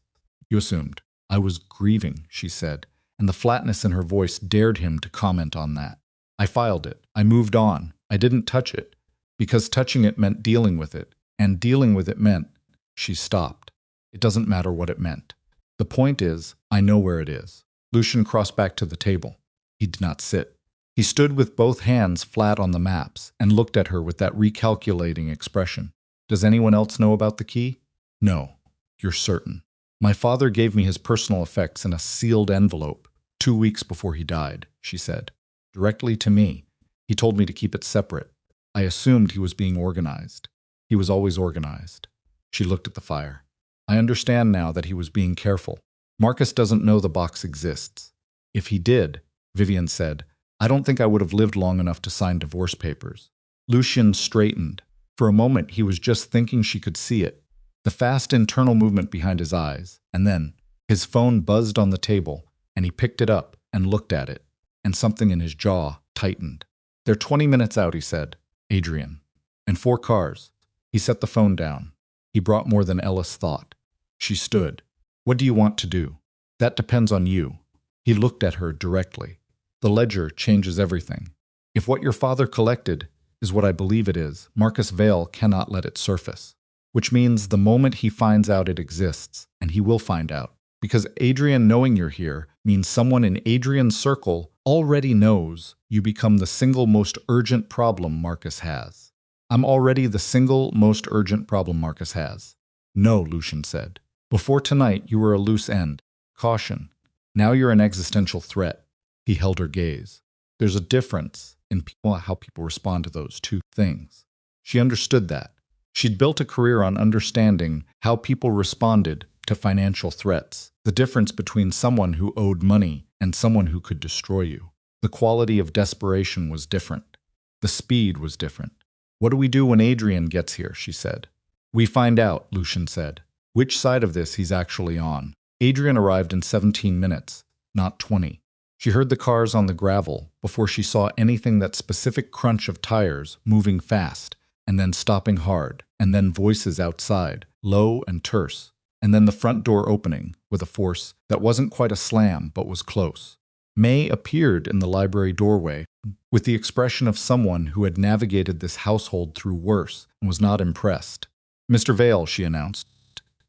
You assumed. I was grieving, she said, and the flatness in her voice dared him to comment on that. I filed it. I moved on. I didn't touch it, because touching it meant dealing with it, and dealing with it meant. She stopped. It doesn't matter what it meant. The point is, I know where it is. Lucian crossed back to the table. He did not sit. He stood with both hands flat on the maps and looked at her with that recalculating expression. Does anyone else know about the key? No. You're certain. My father gave me his personal effects in a sealed envelope 2 weeks before he died, she said. Directly to me. He told me to keep it separate. I assumed he was being organized. He was always organized. She looked at the fire. I understand now that he was being careful. Marcus doesn't know the box exists. If he did, Vivienne said, I don't think I would have lived long enough to sign divorce papers. Lucian straightened. For a moment, he was just thinking she could see it. The fast internal movement behind his eyes, and then his phone buzzed on the table, and he picked it up and looked at it, and something in his jaw tightened. They're 20 minutes out, he said. Adrian. And 4 cars. He set the phone down. He brought more than Ellis thought. She stood. What do you want to do? That depends on you. He looked at her directly. The ledger changes everything. If what your father collected is what I believe it is, Marcus Vale cannot let it surface. Which means the moment he finds out it exists, and he will find out, because Adrian knowing you're here means someone in Adrian's circle already knows you become the single most urgent problem Marcus has. I'm already the single most urgent problem Marcus has. No, Lucian said. Before tonight, you were a loose end. Caution. Now you're an existential threat. He held her gaze. There's a difference in how people respond to those two things. She understood that. She'd built a career on understanding how people responded to financial threats, the difference between someone who owed money and someone who could destroy you. The quality of desperation was different. The speed was different. What do we do when Adrian gets here? She said. We find out, Lucian said. Which side of this he's actually on. Adrian arrived in 17 minutes, not 20. She heard the cars on the gravel before she saw anything that specific crunch of tires moving fast, and then stopping hard, and then voices outside, low and terse, and then the front door opening with a force that wasn't quite a slam but was close. May appeared in the library doorway with the expression of someone who had navigated this household through worse and was not impressed. Mr. Vale, she announced,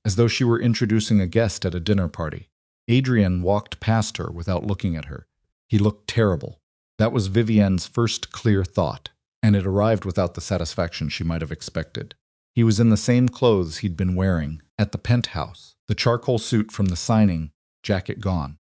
as though she were introducing a guest at a dinner party. Adrian walked past her without looking at her. He looked terrible. That was Vivienne's first clear thought, and it arrived without the satisfaction she might have expected. He was in the same clothes he'd been wearing at the penthouse, the charcoal suit from the signing, jacket gone,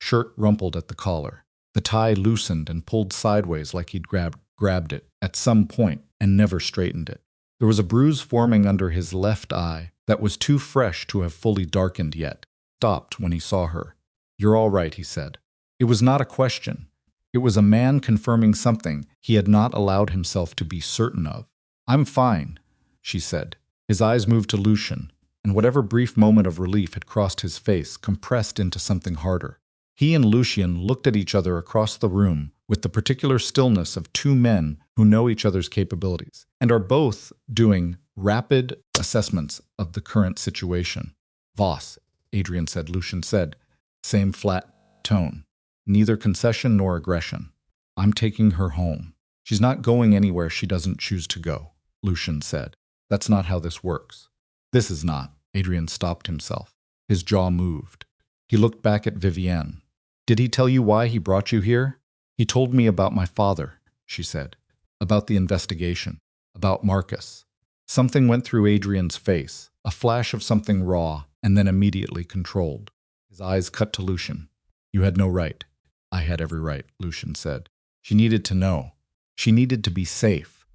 shirt rumpled at the collar, the tie loosened and pulled sideways like he'd grabbed it at some point and never straightened it. There was a bruise forming under his left eye that was too fresh to have fully darkened yet. Stopped when he saw her. You're all right, he said. It was not a question. It was a man confirming something he had not allowed himself to be certain of. I'm fine, she said. His eyes moved to Lucian, and whatever brief moment of relief had crossed his face compressed into something harder. He and Lucian looked at each other across the room with the particular stillness of two men who know each other's capabilities and are both doing rapid assessments of the current situation. Voss, Adrian said, Lucian said, same flat tone. Neither concession nor aggression. I'm taking her home. She's not going anywhere she doesn't choose to go, Lucian said. That's not how this works. This is not. Adrian stopped himself. His jaw moved. He looked back at Vivienne. Did he tell you why he brought you here? He told me about my father, she said. About the investigation. About Marcus. Something went through Adrian's face, a flash of something raw, and then immediately controlled. His eyes cut to Lucian. You had no right. I had every right, Lucian said. She needed to know. She needed to be safe.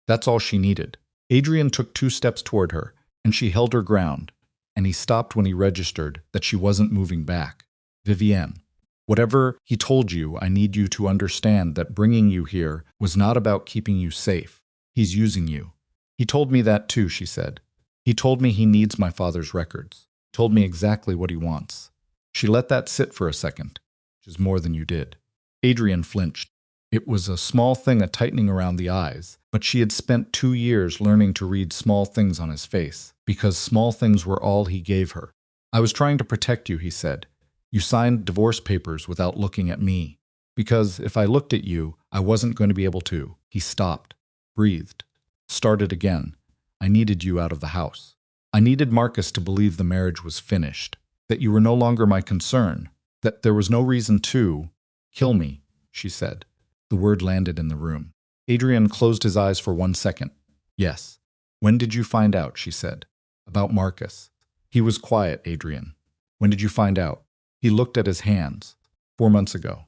That's all she needed. Adrian took 2 steps toward her, and she held her ground, and he stopped when he registered that she wasn't moving back. Vivienne, whatever he told you, I need you to understand that bringing you here was not about keeping you safe. He's using you. He told me that too, she said. He told me he needs my father's records. He told me exactly what he wants. She let that sit for a second, which is more than you did. Adrian flinched. It was a small thing, a tightening around the eyes, but she had spent 2 years learning to read small things on his face, because small things were all he gave her. I was trying to protect you, he said. You signed divorce papers without looking at me, because if I looked at you, I wasn't going to be able to. He stopped, breathed, started again. I needed you out of the house. I needed Marcus to believe the marriage was finished, that you were no longer my concern, that there was no reason to kill me, she said. The word landed in the room. Adrian closed his eyes for 1 second. Yes. When did you find out, she said. About Marcus. He was quiet, Adrian. When did you find out? He looked at his hands. 4 months ago.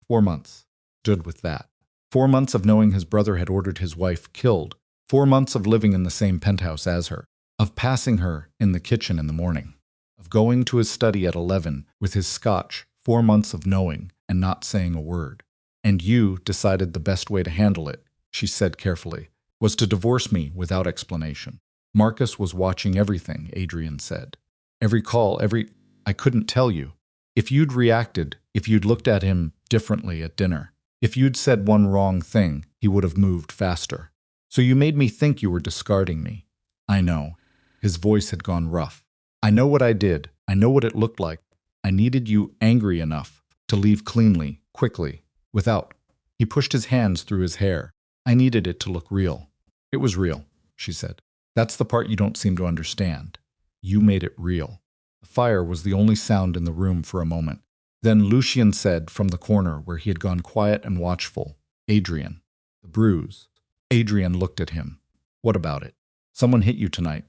4 months. Stood with that. 4 months of knowing his brother had ordered his wife killed. 4 months of living in the same penthouse as her. Of passing her in the kitchen in the morning. Of going to his study at 11 with his scotch. 4 months of knowing and not saying a word. And you decided the best way to handle it, she said carefully, was to divorce me without explanation. Marcus was watching everything, Adrian said. Every call, I couldn't tell you. If you'd reacted, if you'd looked at him differently at dinner, if you'd said one wrong thing, he would have moved faster. So you made me think you were discarding me. I know. His voice had gone rough. I know what I did. I know what it looked like. I needed you angry enough to leave cleanly, quickly. Without. He pushed his hands through his hair. I needed it to look real. It was real, she said. That's the part you don't seem to understand. You made it real. The fire was the only sound in the room for a moment. Then Lucien said from the corner where he had gone quiet and watchful, "Adrian, the bruise." Adrian looked at him. "What about it?" "Someone hit you tonight."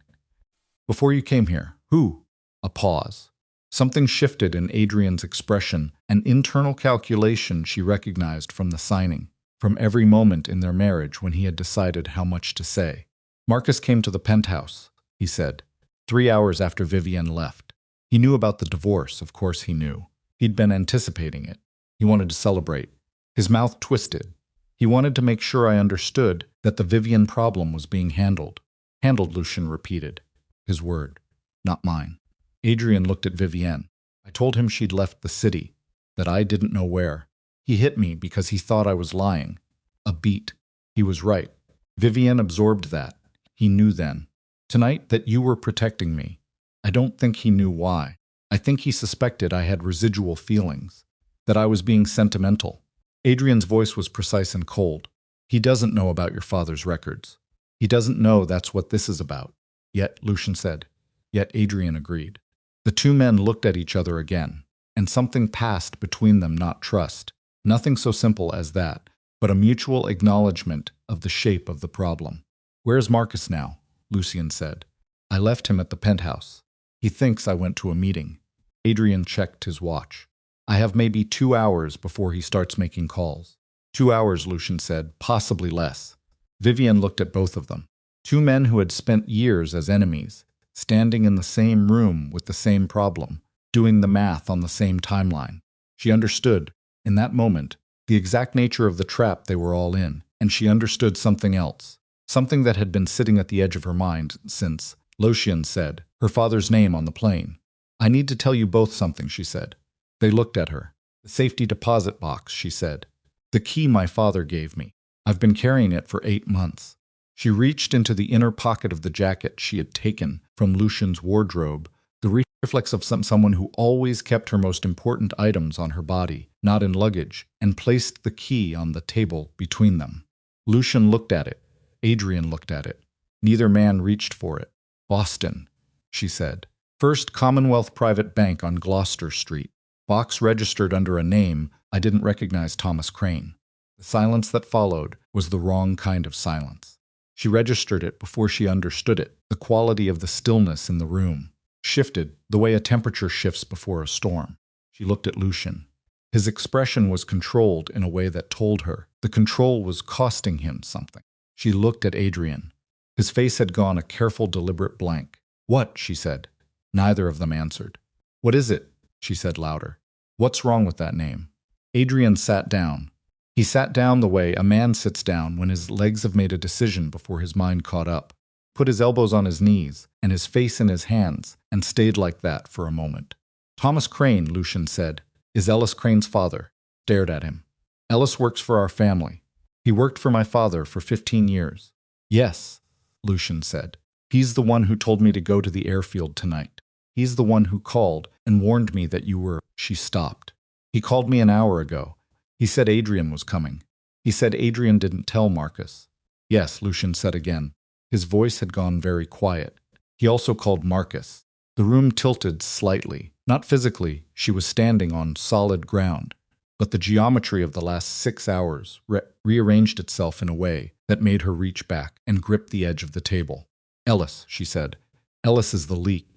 "Before you came here." "Who?" A pause. Something shifted in Adrian's expression, an internal calculation she recognized from the signing, from every moment in their marriage when he had decided how much to say. "Marcus came to the penthouse," he said, 3 hours after Vivienne left. He knew about the divorce, of course he knew. He'd been anticipating it. He wanted to celebrate. His mouth twisted. He wanted to make sure I understood that the Vivienne problem was being handled. "Handled," Lucien repeated. His word, not mine. Adrian looked at Vivienne. "I told him she'd left the city, that I didn't know where. He hit me because he thought I was lying. A beat. He was right. Vivienne absorbed that. He knew then. Tonight that you were protecting me. I don't think he knew why. I think he suspected I had residual feelings, that I was being sentimental." Adrian's voice was precise and cold. "He doesn't know about your father's records. He doesn't know that's what this is about." "Yet," Lucien said. Yet Adrian agreed. The two men looked at each other again, and something passed between them, not trust. Nothing so simple as that, but a mutual acknowledgement of the shape of the problem. "Where's Marcus now?" Lucien said. "I left him at the penthouse. He thinks I went to a meeting." Adrian checked his watch. "I have maybe 2 hours before he starts making calls." 2 hours, Lucien said, possibly less. Vivienne looked at both of them. Two men who had spent years as enemies, standing in the same room with the same problem, doing the math on the same timeline. She understood, in that moment, the exact nature of the trap they were all in, and she understood something else, something that had been sitting at the edge of her mind since, Lucien said, her father's name on the plane. "I need to tell you both something," she said. They looked at her. "The safety deposit box," she said. "The key my father gave me. I've been carrying it for 8 months." She reached into the inner pocket of the jacket she had taken from Lucien's wardrobe, the reflex of someone who always kept her most important items on her body, not in luggage, and placed the key on the table between them. Lucien looked at it. Adrian looked at it. Neither man reached for it. "Boston," she said. "First Commonwealth Private Bank on Gloucester Street. Box registered under a name I didn't recognize, Thomas Crane." The silence that followed was the wrong kind of silence. She registered it before she understood it. The quality of the stillness in the room shifted the way a temperature shifts before a storm. She looked at Lucien. His expression was controlled in a way that told her the control was costing him something. She looked at Adrian. His face had gone a careful, deliberate blank. "What?" she said. Neither of them answered. "What is it?" she said louder. "What's wrong with that name?" Adrian sat down. He sat down the way a man sits down when his legs have made a decision before his mind caught up. Put his elbows on his knees and his face in his hands and stayed like that for a moment. "Thomas Crane," Lucien said, "is Ellis Crane's father." Stared at him. "Ellis works for our family. He worked for my father for 15 years. "Yes," Lucien said. "He's the one who told me to go to the airfield tonight. He's the one who called and warned me that you were—" She stopped. "He called me an hour ago. He said Adrian was coming. He said Adrian didn't tell Marcus." "Yes," Lucien said again. His voice had gone very quiet. "He also called Marcus." The room tilted slightly. Not physically, she was standing on solid ground, but the geometry of the last 6 hours rearranged itself in a way that made her reach back and grip the edge of the table. "Ellis," she said. "Ellis is the leak."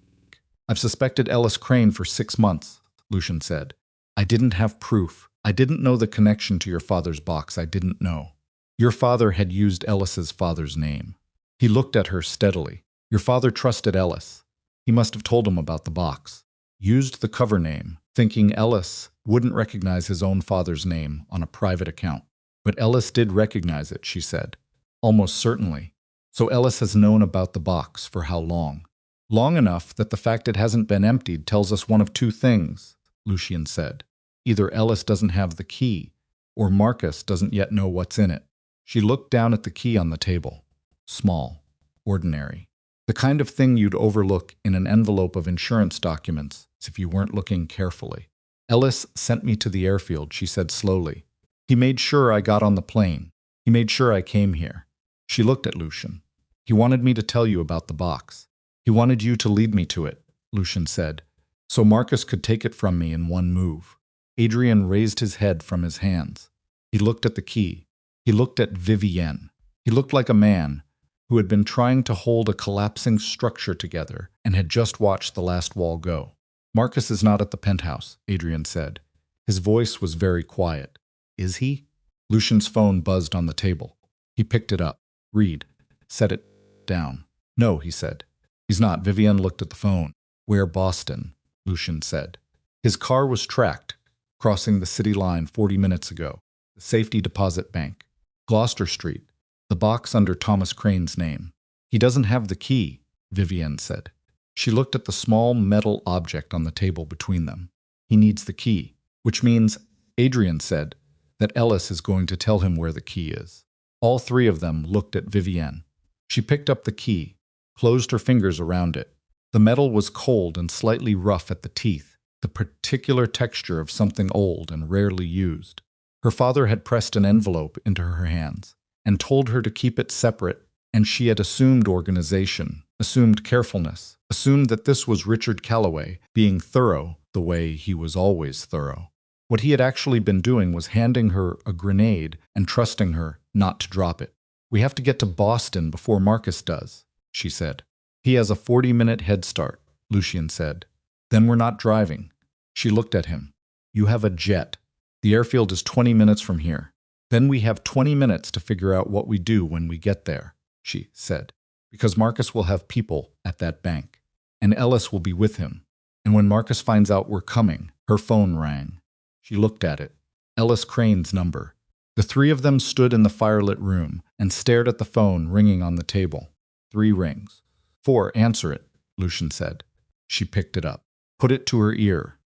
"I've suspected Ellis Crane for 6 months," Lucien said. "I didn't have proof. I didn't know the connection to your father's box. I didn't know. Your father had used Ellis's father's name." He looked at her steadily. "Your father trusted Ellis. He must have told him about the box. Used the cover name, thinking Ellis wouldn't recognize his own father's name on a private account. But Ellis did recognize it," she said. "Almost certainly. So Ellis has known about the box for how long?" "Long enough that the fact it hasn't been emptied tells us one of two things," Lucien said. "Either Ellis doesn't have the key, or Marcus doesn't yet know what's in it." She looked down at the key on the table. Small. Ordinary. The kind of thing you'd overlook in an envelope of insurance documents if you weren't looking carefully. "Ellis sent me to the airfield," she said slowly. "He made sure I got on the plane. He made sure I came here." She looked at Lucien. "He wanted me to tell you about the box. He wanted you to lead me to it," Lucien said, "so Marcus could take it from me in one move. Adrian raised his head from his hands. He looked at the key. He looked at Vivienne. He looked like a man who had been trying to hold a collapsing structure together and had just watched the last wall go. Marcus is not at the penthouse, Adrian said. His voice was very quiet. Is he? Lucian's phone buzzed on the table. He picked it up. Read. Set it down. No, he said. He's not. Vivienne looked at the phone. Where Boston? Lucian said. His car was tracked, crossing the city line 40 minutes ago. The Safety Deposit Bank. Gloucester Street. The box under Thomas Crane's name. He doesn't have the key, Vivienne said. She looked at the small metal object on the table between them. He needs the key, which means, Adrian said, that Ellis is going to tell him where the key is. All three of them looked at Vivienne. She picked up the key, closed her fingers around it. The metal was cold and slightly rough at the teeth, the particular texture of something old and rarely used. Her father had pressed an envelope into her hands and told her to keep it separate, and she had assumed organization, assumed carefulness, assumed that this was Richard Calloway being thorough the way he was always thorough. What he had actually been doing was handing her a grenade and trusting her not to drop it. We have to get to Boston before Marcus does, she said. He has a 40-minute head start, Lucian said. Then we're not driving. She looked at him. You have a jet. The airfield is 20 minutes from here. Then we have 20 minutes to figure out what we do when we get there, she said. Because Marcus will have people at that bank. And Ellis will be with him. And when Marcus finds out we're coming, her phone rang. She looked at it. Ellis Crane's number. The three of them stood in the firelit room and stared at the phone ringing on the table. 3 rings. 4, answer it, Lucian said. She picked it up. Put it to her ear.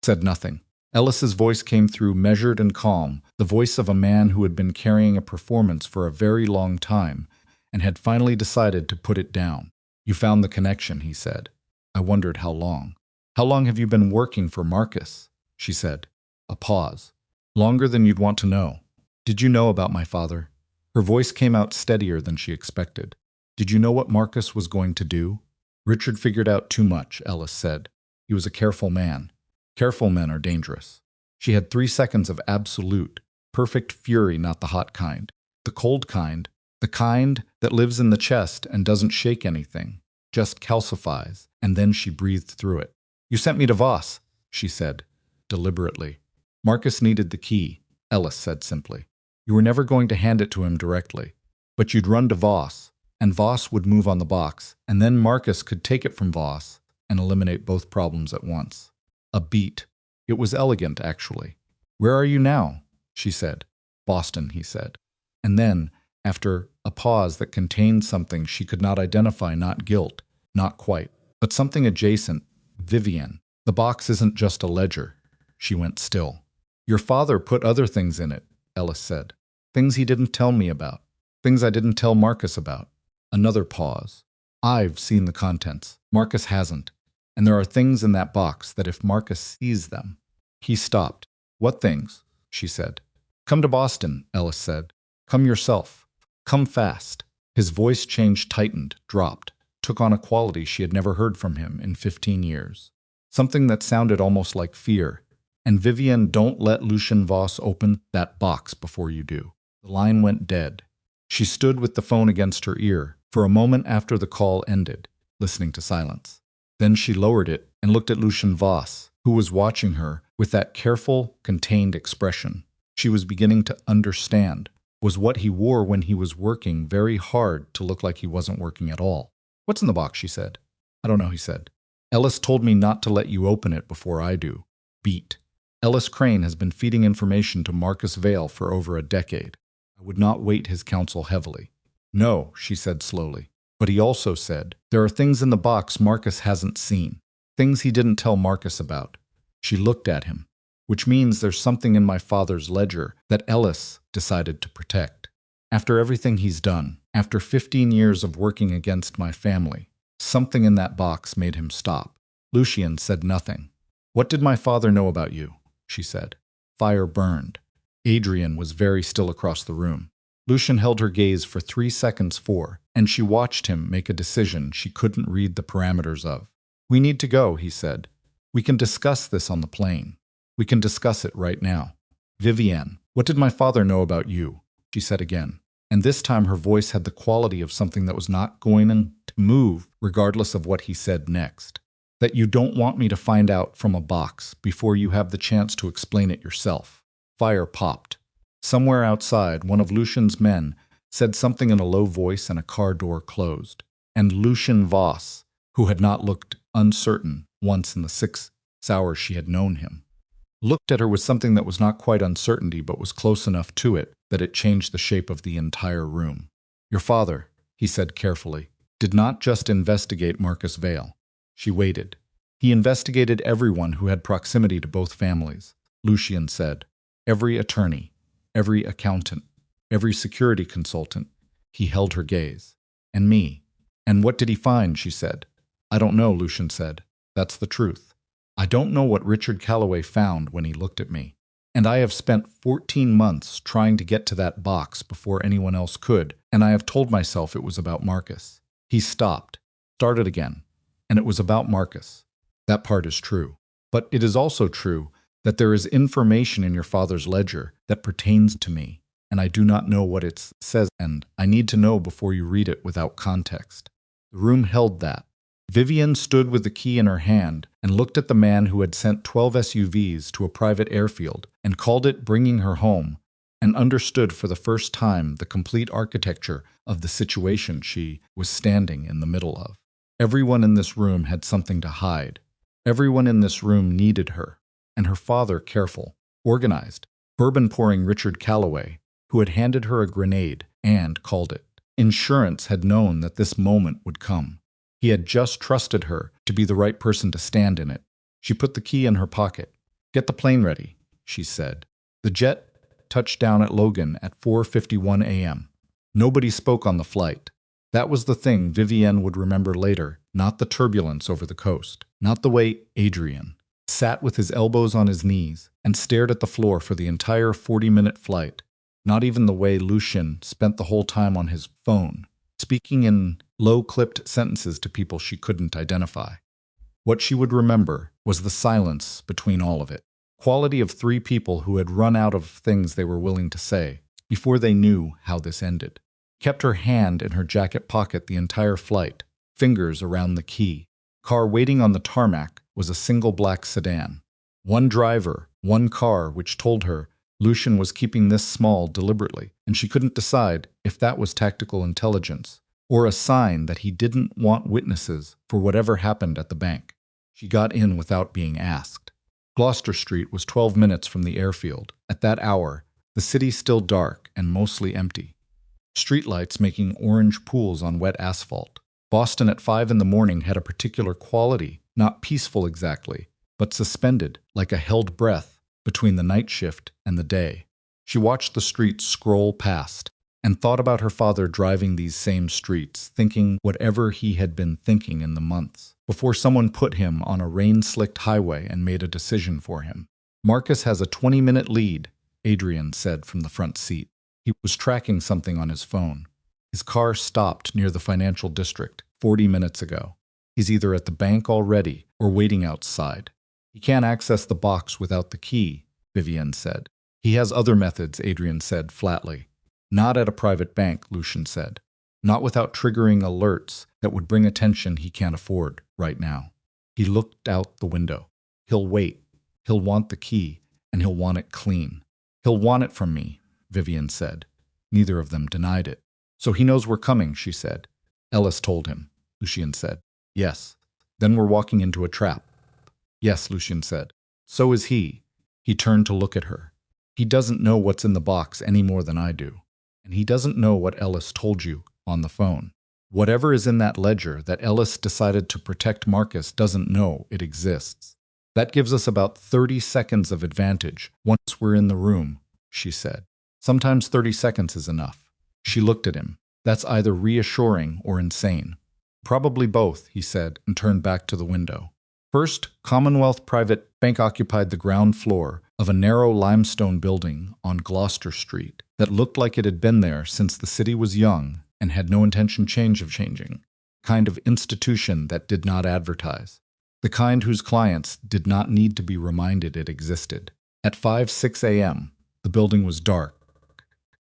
Said nothing. Ellis's voice came through measured and calm, the voice of a man who had been carrying a performance for a very long time and had finally decided to put it down. You found the connection, he said. I wondered how long. How long have you been working for Marcus? She said. A pause. Longer than you'd want to know. Did you know about my father? Her voice came out steadier than she expected. Did you know what Marcus was going to do? Richard figured out too much, Ellis said. He was a careful man. Careful men are dangerous. She had 3 seconds of absolute, perfect fury, not the hot kind. The cold kind. The kind that lives in the chest and doesn't shake anything, just calcifies, and then she breathed through it. You sent me to Voss, she said, deliberately. Marcus needed the key, Ellis said simply. You were never going to hand it to him directly, but you'd run to Voss, and Voss would move on the box, and then Marcus could take it from Voss and eliminate both problems at once. A beat. It was elegant, actually. Where are you now? She said. Boston, he said. And then, after a pause that contained something she could not identify, not guilt, not quite, but something adjacent, Vivienne. The box isn't just a ledger. She went still. Your father put other things in it, Ellis said. Things he didn't tell me about. Things I didn't tell Marcus about. Another pause. I've seen the contents. Marcus hasn't. And there are things in that box that if Marcus sees them. He stopped. What things? She said. Come to Boston, Ellis said. Come yourself. Come fast. His voice changed, tightened, dropped, took on a quality she had never heard from him in 15 years. Something that sounded almost like fear. And Vivienne, don't let Lucian Voss open that box before you do. The line went dead. She stood with the phone against her ear for a moment after the call ended, listening to silence. Then she lowered it and looked at Lucian Voss, who was watching her with that careful, contained expression. She was beginning to understand. Was what he wore when he was working very hard to look like he wasn't working at all. What's in the box, she said. I don't know, he said. Ellis told me not to let you open it before I do. Beat. Ellis Crane has been feeding information to Marcus Vale for over a decade. I would not weight his counsel heavily. No, she said slowly. But he also said, there are things in the box Marcus hasn't seen. Things he didn't tell Marcus about. She looked at him. Which means there's something in my father's ledger that Ellis decided to protect. After everything he's done, after 15 years of working against my family, something in that box made him stop. Lucian said nothing. What did my father know about you? She said. Fire burned. Adrian was very still across the room. Lucian held her gaze for 3 seconds and she watched him make a decision she couldn't read the parameters of. We need to go, he said. We can discuss this on the plane. We can discuss it right now. Vivienne, what did my father know about you? She said again. And this time her voice had the quality of something that was not going to move regardless of what he said next. That you don't want me to find out from a box before you have the chance to explain it yourself. Fire popped. Somewhere outside, one of Lucian's men said something in a low voice and a car door closed. And Lucien Voss, who had not looked uncertain once in the 6 hours she had known him, looked at her with something that was not quite uncertainty but was close enough to it that it changed the shape of the entire room. Your father, he said carefully, did not just investigate Marcus Vale. She waited. He investigated everyone who had proximity to both families, Lucien said. Every attorney, every accountant, every security consultant. He held her gaze. And me. And what did he find, she said. I don't know, Lucien said. That's the truth. I don't know what Richard Calloway found when he looked at me. And I have spent 14 months trying to get to that box before anyone else could, and I have told myself it was about Marcus. He stopped, started again, and it was about Marcus. That part is true. But it is also true that there is information in your father's ledger that pertains to me, and I do not know what it says, and I need to know before you read it without context. The room held that. Vivienne stood with the key in her hand and looked at the man who had sent 12 SUVs to a private airfield and called it bringing her home, and understood for the first time the complete architecture of the situation she was standing in the middle of. Everyone in this room had something to hide. Everyone in this room needed her, and her father careful, organized, bourbon-pouring Richard Calloway, who had handed her a grenade and called it. Insurance had known that this moment would come. He had just trusted her to be the right person to stand in it. She put the key in her pocket. Get the plane ready, she said. The jet touched down at Logan at 4:51 a.m. Nobody spoke on the flight. That was the thing Vivienne would remember later, not the turbulence over the coast, not the way Adrian sat with his elbows on his knees and stared at the floor for the entire 40-minute flight, not even the way Lucien spent the whole time on his phone, speaking in low-clipped sentences to people she couldn't identify. What she would remember was the silence between all of it. Quality of 3 people who had run out of things they were willing to say before they knew how this ended. Kept her hand in her jacket pocket the entire flight, fingers around the key. Car waiting on the tarmac was a single black sedan. One driver, one car, which told her Lucien was keeping this small deliberately, and she couldn't decide if that was tactical intelligence or a sign that he didn't want witnesses for whatever happened at the bank. She got in without being asked. Gloucester Street was 12 minutes from the airfield. At that hour, the city still dark and mostly empty. Streetlights making orange pools on wet asphalt. Boston at 5 in the morning had a particular quality, not peaceful exactly, but suspended, like a held breath, between the night shift and the day. She watched the streets scroll past, and thought about her father driving these same streets, thinking whatever he had been thinking in the months, before someone put him on a rain-slicked highway and made a decision for him. Marcus has a 20-minute lead, Adrian said from the front seat. He was tracking something on his phone. His car stopped near the financial district 40 minutes ago. He's either at the bank already or waiting outside. He can't access the box without the key, Vivienne said. He has other methods, Adrian said flatly. Not at a private bank, Lucien said. Not without triggering alerts that would bring attention he can't afford right now. He looked out the window. He'll wait. He'll want the key, and he'll want it clean. He'll want it from me, Vivienne said. Neither of them denied it. So he knows we're coming, she said. Ellis told him, Lucien said. Yes. Then we're walking into a trap. Yes, Lucien said. So is he. He turned to look at her. He doesn't know what's in the box any more than I do. And he doesn't know what Ellis told you on the phone. Whatever is in that ledger that Ellis decided to protect Marcus doesn't know it exists. That gives us about 30 seconds of advantage once we're in the room, she said. Sometimes 30 seconds is enough. She looked at him. That's either reassuring or insane. Probably both, he said, and turned back to the window. First, Commonwealth Private Bank occupied the ground floor of a narrow limestone building on Gloucester Street that looked like it had been there since the city was young and had no intention of changing. Kind of institution that did not advertise. The kind whose clients did not need to be reminded it existed. At 5:06 a.m., the building was dark.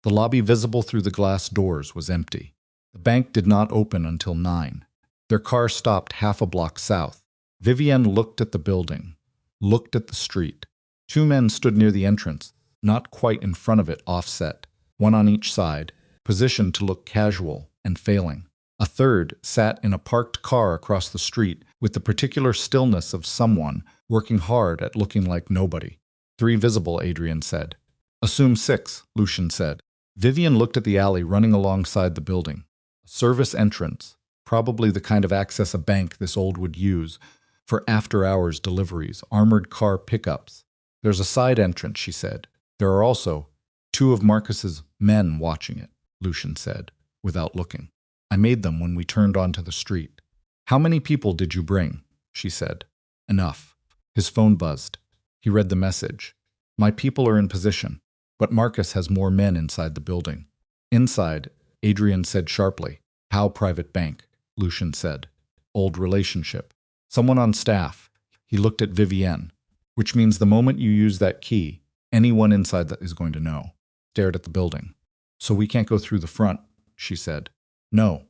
The lobby visible through the glass doors was empty. The bank did not open until 9. Their car stopped half a block south. Vivienne looked at the building, looked at the street. 2 men stood near the entrance, not quite in front of it, offset, one on each side, positioned to look casual and failing. A third sat in a parked car across the street with the particular stillness of someone working hard at looking like nobody. 3 visible, Adrian said. Assume 6, Lucian said. Vivienne looked at the alley running alongside the building. A service entrance, probably the kind of access a bank this old would use for after-hours deliveries, armored car pickups. There's a side entrance, she said. There are also 2 of Marcus's men watching it, Lucian said, without looking. I made them when we turned onto the street. How many people did you bring? She said. Enough. His phone buzzed. He read the message. My people are in position, but Marcus has more men inside the building. Inside, Adrian said sharply. How private bank? Lucian said. Old relationship. Someone on staff. He looked at Vivienne. Which means the moment you use that key, anyone inside that is going to know. Stared at the building. So we can't go through the front, she said. No.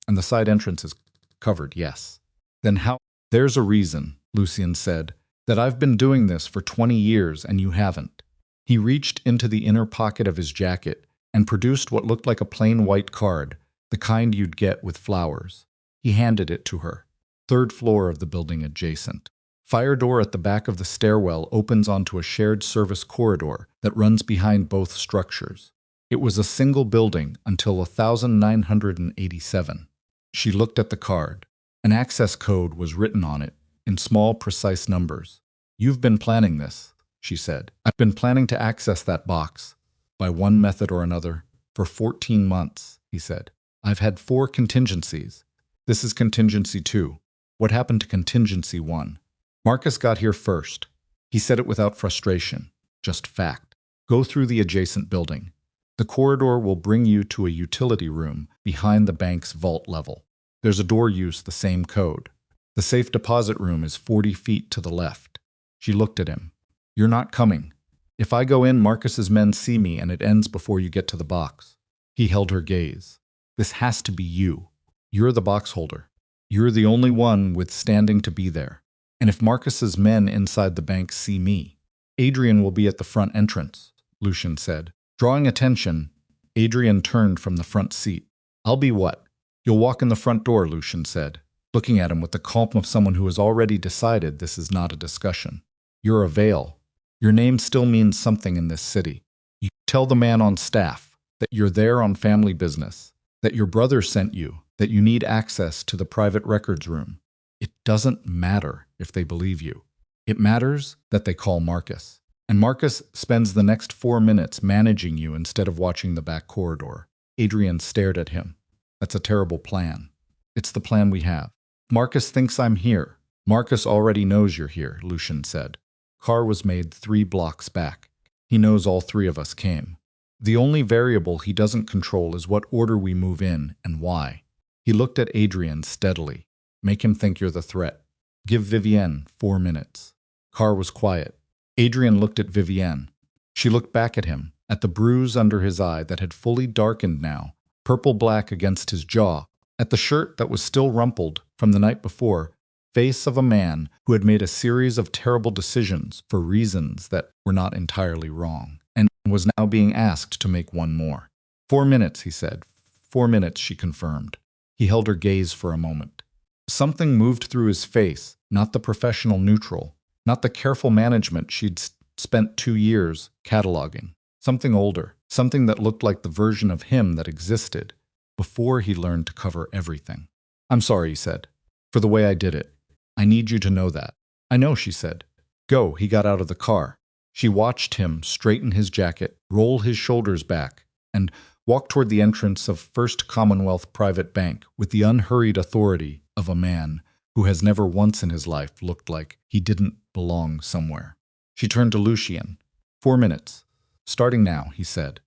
And the side entrance is covered, yes. Then how? There's a reason, Lucian said, that I've been doing this for 20 years and you haven't. He reached into the inner pocket of his jacket and produced what looked like a plain white card, the kind you'd get with flowers. He handed it to her. 3rd floor of the building adjacent. Fire door at the back of the stairwell opens onto a shared service corridor that runs behind both structures. It was a single building until 1987. She looked at the card. An access code was written on it, in small, precise numbers. You've been planning this, she said. I've been planning to access that box, by one method or another, for 14 months, he said. I've had 4 contingencies. This is contingency 2. What happened to contingency 1? Marcus got here first. He said it without frustration, just fact. Go through the adjacent building. The corridor will bring you to a utility room behind the bank's vault level. There's a door use the same code. The safe deposit room is 40 feet to the left. She looked at him. You're not coming. If I go in, Marcus's men see me and it ends before you get to the box. He held her gaze. This has to be you. You're the box holder. You're the only one with standing to be there. And if Marcus's men inside the bank see me, Adrian will be at the front entrance, Lucian said. Drawing attention, Adrian turned from the front seat. I'll be what? You'll walk in the front door, Lucian said, looking at him with the calm of someone who has already decided this is not a discussion. You're a Vale. Your name still means something in this city. You tell the man on staff that you're there on family business, that your brother sent you, that you need access to the private records room. It doesn't matter if they believe you. It matters that they call Marcus. And Marcus spends the next 4 minutes managing you instead of watching the back corridor. Adrian stared at him. That's a terrible plan. It's the plan we have. Marcus thinks I'm here. Marcus already knows you're here, Lucian said. Car was made 3 blocks back. He knows all 3 of us came. The only variable he doesn't control is what order we move in and why. He looked at Adrian steadily. Make him think you're the threat. Give Vivienne 4 minutes. Car was quiet. Adrian looked at Vivienne. She looked back at him, at the bruise under his eye that had fully darkened now, purple-black against his jaw, at the shirt that was still rumpled from the night before, face of a man who had made a series of terrible decisions for reasons that were not entirely wrong, and was now being asked to make one more. 4 minutes, he said. 4 minutes, she confirmed. He held her gaze for a moment. Something moved through his face, not the professional neutral, not the careful management she'd spent 2 years cataloging. Something older, something that looked like the version of him that existed before he learned to cover everything. I'm sorry, he said, for the way I did it. I need you to know that. I know, she said. Go, he got out of the car. She watched him straighten his jacket, roll his shoulders back, and walk toward the entrance of First Commonwealth Private Bank with the unhurried authority of a man who has never once in his life looked like he didn't belong somewhere. She turned to Lucian. 4 minutes. Starting now, he said.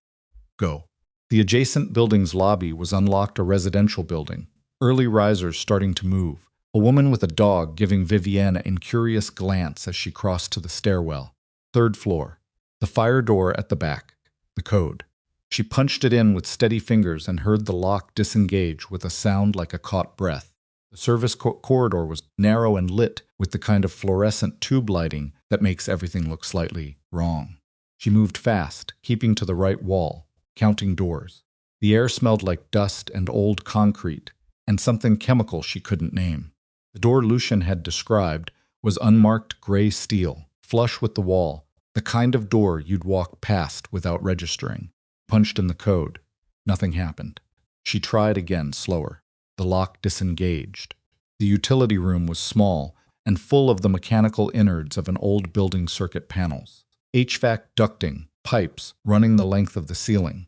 Go. The adjacent building's lobby was unlocked, a residential building, early risers starting to move, A woman with a dog giving Vivienne an incurious glance as she crossed to the stairwell. Third floor. The fire door at the back. The code. She punched it in with steady fingers and heard the lock disengage with a sound like a caught breath. The service corridor was narrow and lit with the kind of fluorescent tube lighting that makes everything look slightly wrong. She moved fast, keeping to the right wall, counting doors. The air smelled like dust and old concrete, and something chemical she couldn't name. The door Lucian had described was unmarked gray steel, flush with the wall, the kind of door you'd walk past without registering. Punched in the code. Nothing happened. She tried again, slower. The lock disengaged. The utility room was small and full of the mechanical innards of an old building circuit panels. HVAC ducting, pipes running the length of the ceiling.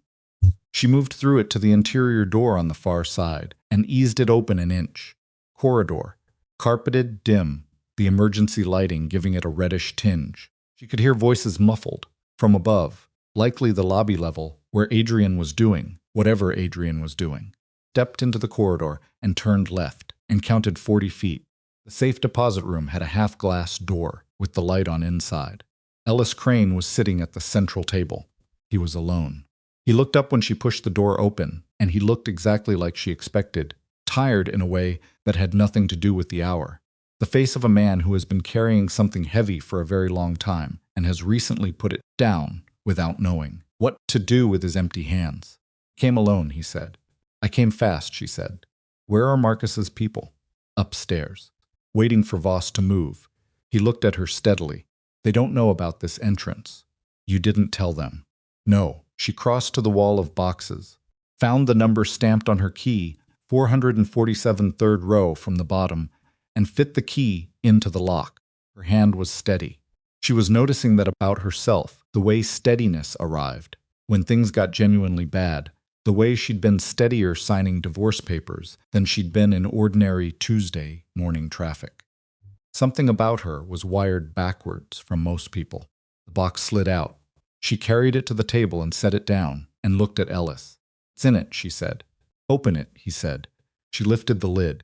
She moved through it to the interior door on the far side and eased it open an inch. Corridor. Carpeted, dim, the emergency lighting giving it a reddish tinge. She could hear voices muffled from above, likely the lobby level where Adrian was doing whatever Adrian was doing. Stepped into the corridor and turned left and counted 40 feet. The safe deposit room had a half-glass door with the light on inside. Ellis Crane was sitting at the central table. He was alone. He looked up when she pushed the door open, and he looked exactly like she expected, tired in a way that had nothing to do with the hour. The face of a man who has been carrying something heavy for a very long time and has recently put it down without knowing what to do with his empty hands. "Came alone," he said. "I came fast," she said. "Where are Marcus's people?" "Upstairs. Waiting for Voss to move." He looked at her steadily. "They don't know about this entrance." "You didn't tell them." "No." She crossed to the wall of boxes, found the number stamped on her key, 447 third row from the bottom, and fit the key into the lock. Her hand was steady. She was noticing that about herself, the way steadiness arrived. When things got genuinely bad, the way she'd been steadier signing divorce papers than she'd been in ordinary Tuesday morning traffic. Something about her was wired backwards from most people. The box slid out. She carried it to the table and set it down, and looked at Ellis. "It's in it," she said. "Open it," he said. She lifted the lid.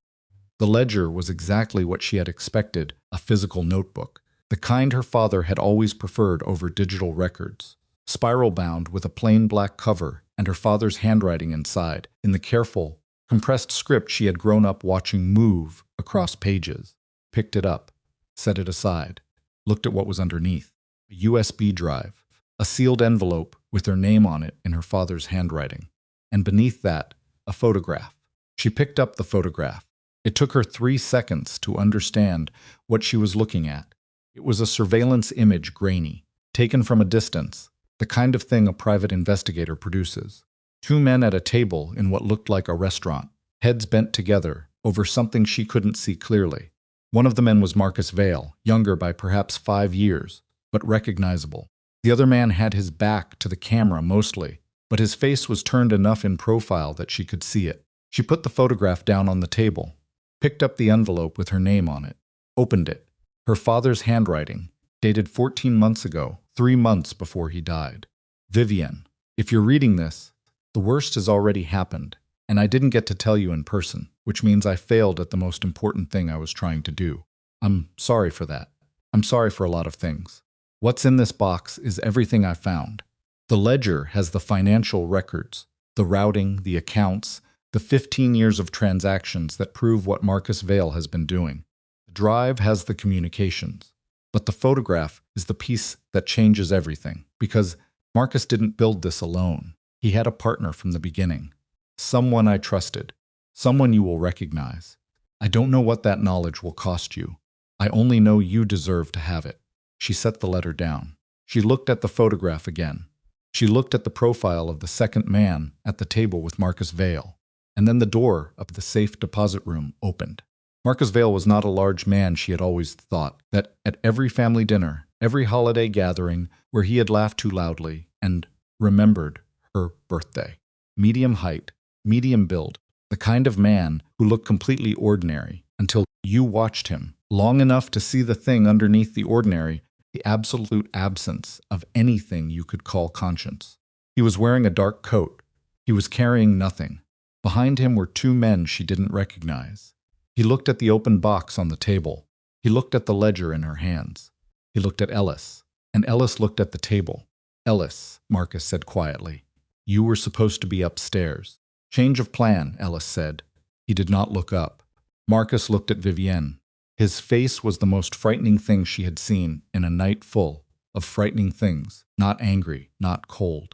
The ledger was exactly what she had expected, a physical notebook, the kind her father had always preferred over digital records. Spiral-bound with a plain black cover and her father's handwriting inside, in the careful, compressed script she had grown up watching move across pages. Picked it up, set it aside, looked at what was underneath. A USB drive, a sealed envelope with her name on it in her father's handwriting, and beneath that, a photograph. She picked up the photograph. It took her 3 seconds to understand what she was looking at. It was a surveillance image, grainy, taken from a distance, the kind of thing a private investigator produces. 2 men at a table in what looked like a restaurant, heads bent together over something she couldn't see clearly. One of the men was Marcus Vale, younger by perhaps 5 years, but recognizable. The other man had his back to the camera mostly, but his face was turned enough in profile that she could see it. She put the photograph down on the table, picked up the envelope with her name on it, opened it. Her father's handwriting, dated 14 months ago, 3 months before he died. "Vivienne, if you're reading this, the worst has already happened, and I didn't get to tell you in person, which means I failed at the most important thing I was trying to do. I'm sorry for that. I'm sorry for a lot of things. What's in this box is everything I found. The ledger has the financial records, the routing, the accounts, the 15 years of transactions that prove what Marcus Vale has been doing. The drive has the communications. But the photograph is the piece that changes everything, because Marcus didn't build this alone. He had a partner from the beginning. Someone I trusted. Someone you will recognize. I don't know what that knowledge will cost you. I only know you deserve to have it." She set the letter down. She looked at the photograph again. She looked at the profile of the second man at the table with Marcus Vale. And then the door of the safe deposit room opened. Marcus Vale was not a large man she had always thought, that at every family dinner, every holiday gathering where he had laughed too loudly and remembered her birthday. Medium height, medium build, the kind of man who looked completely ordinary until you watched him long enough to see the thing underneath the ordinary, the absolute absence of anything you could call conscience. He was wearing a dark coat. He was carrying nothing. Behind him were 2 men she didn't recognize. He looked at the open box on the table. He looked at the ledger in her hands. He looked at Ellis, and Ellis looked at the table. Ellis, Marcus said quietly, you were supposed to be upstairs. Change of plan, Ellis said. He did not look up. Marcus looked at Vivienne. His face was the most frightening thing she had seen in a night full of frightening things, not angry, not cold,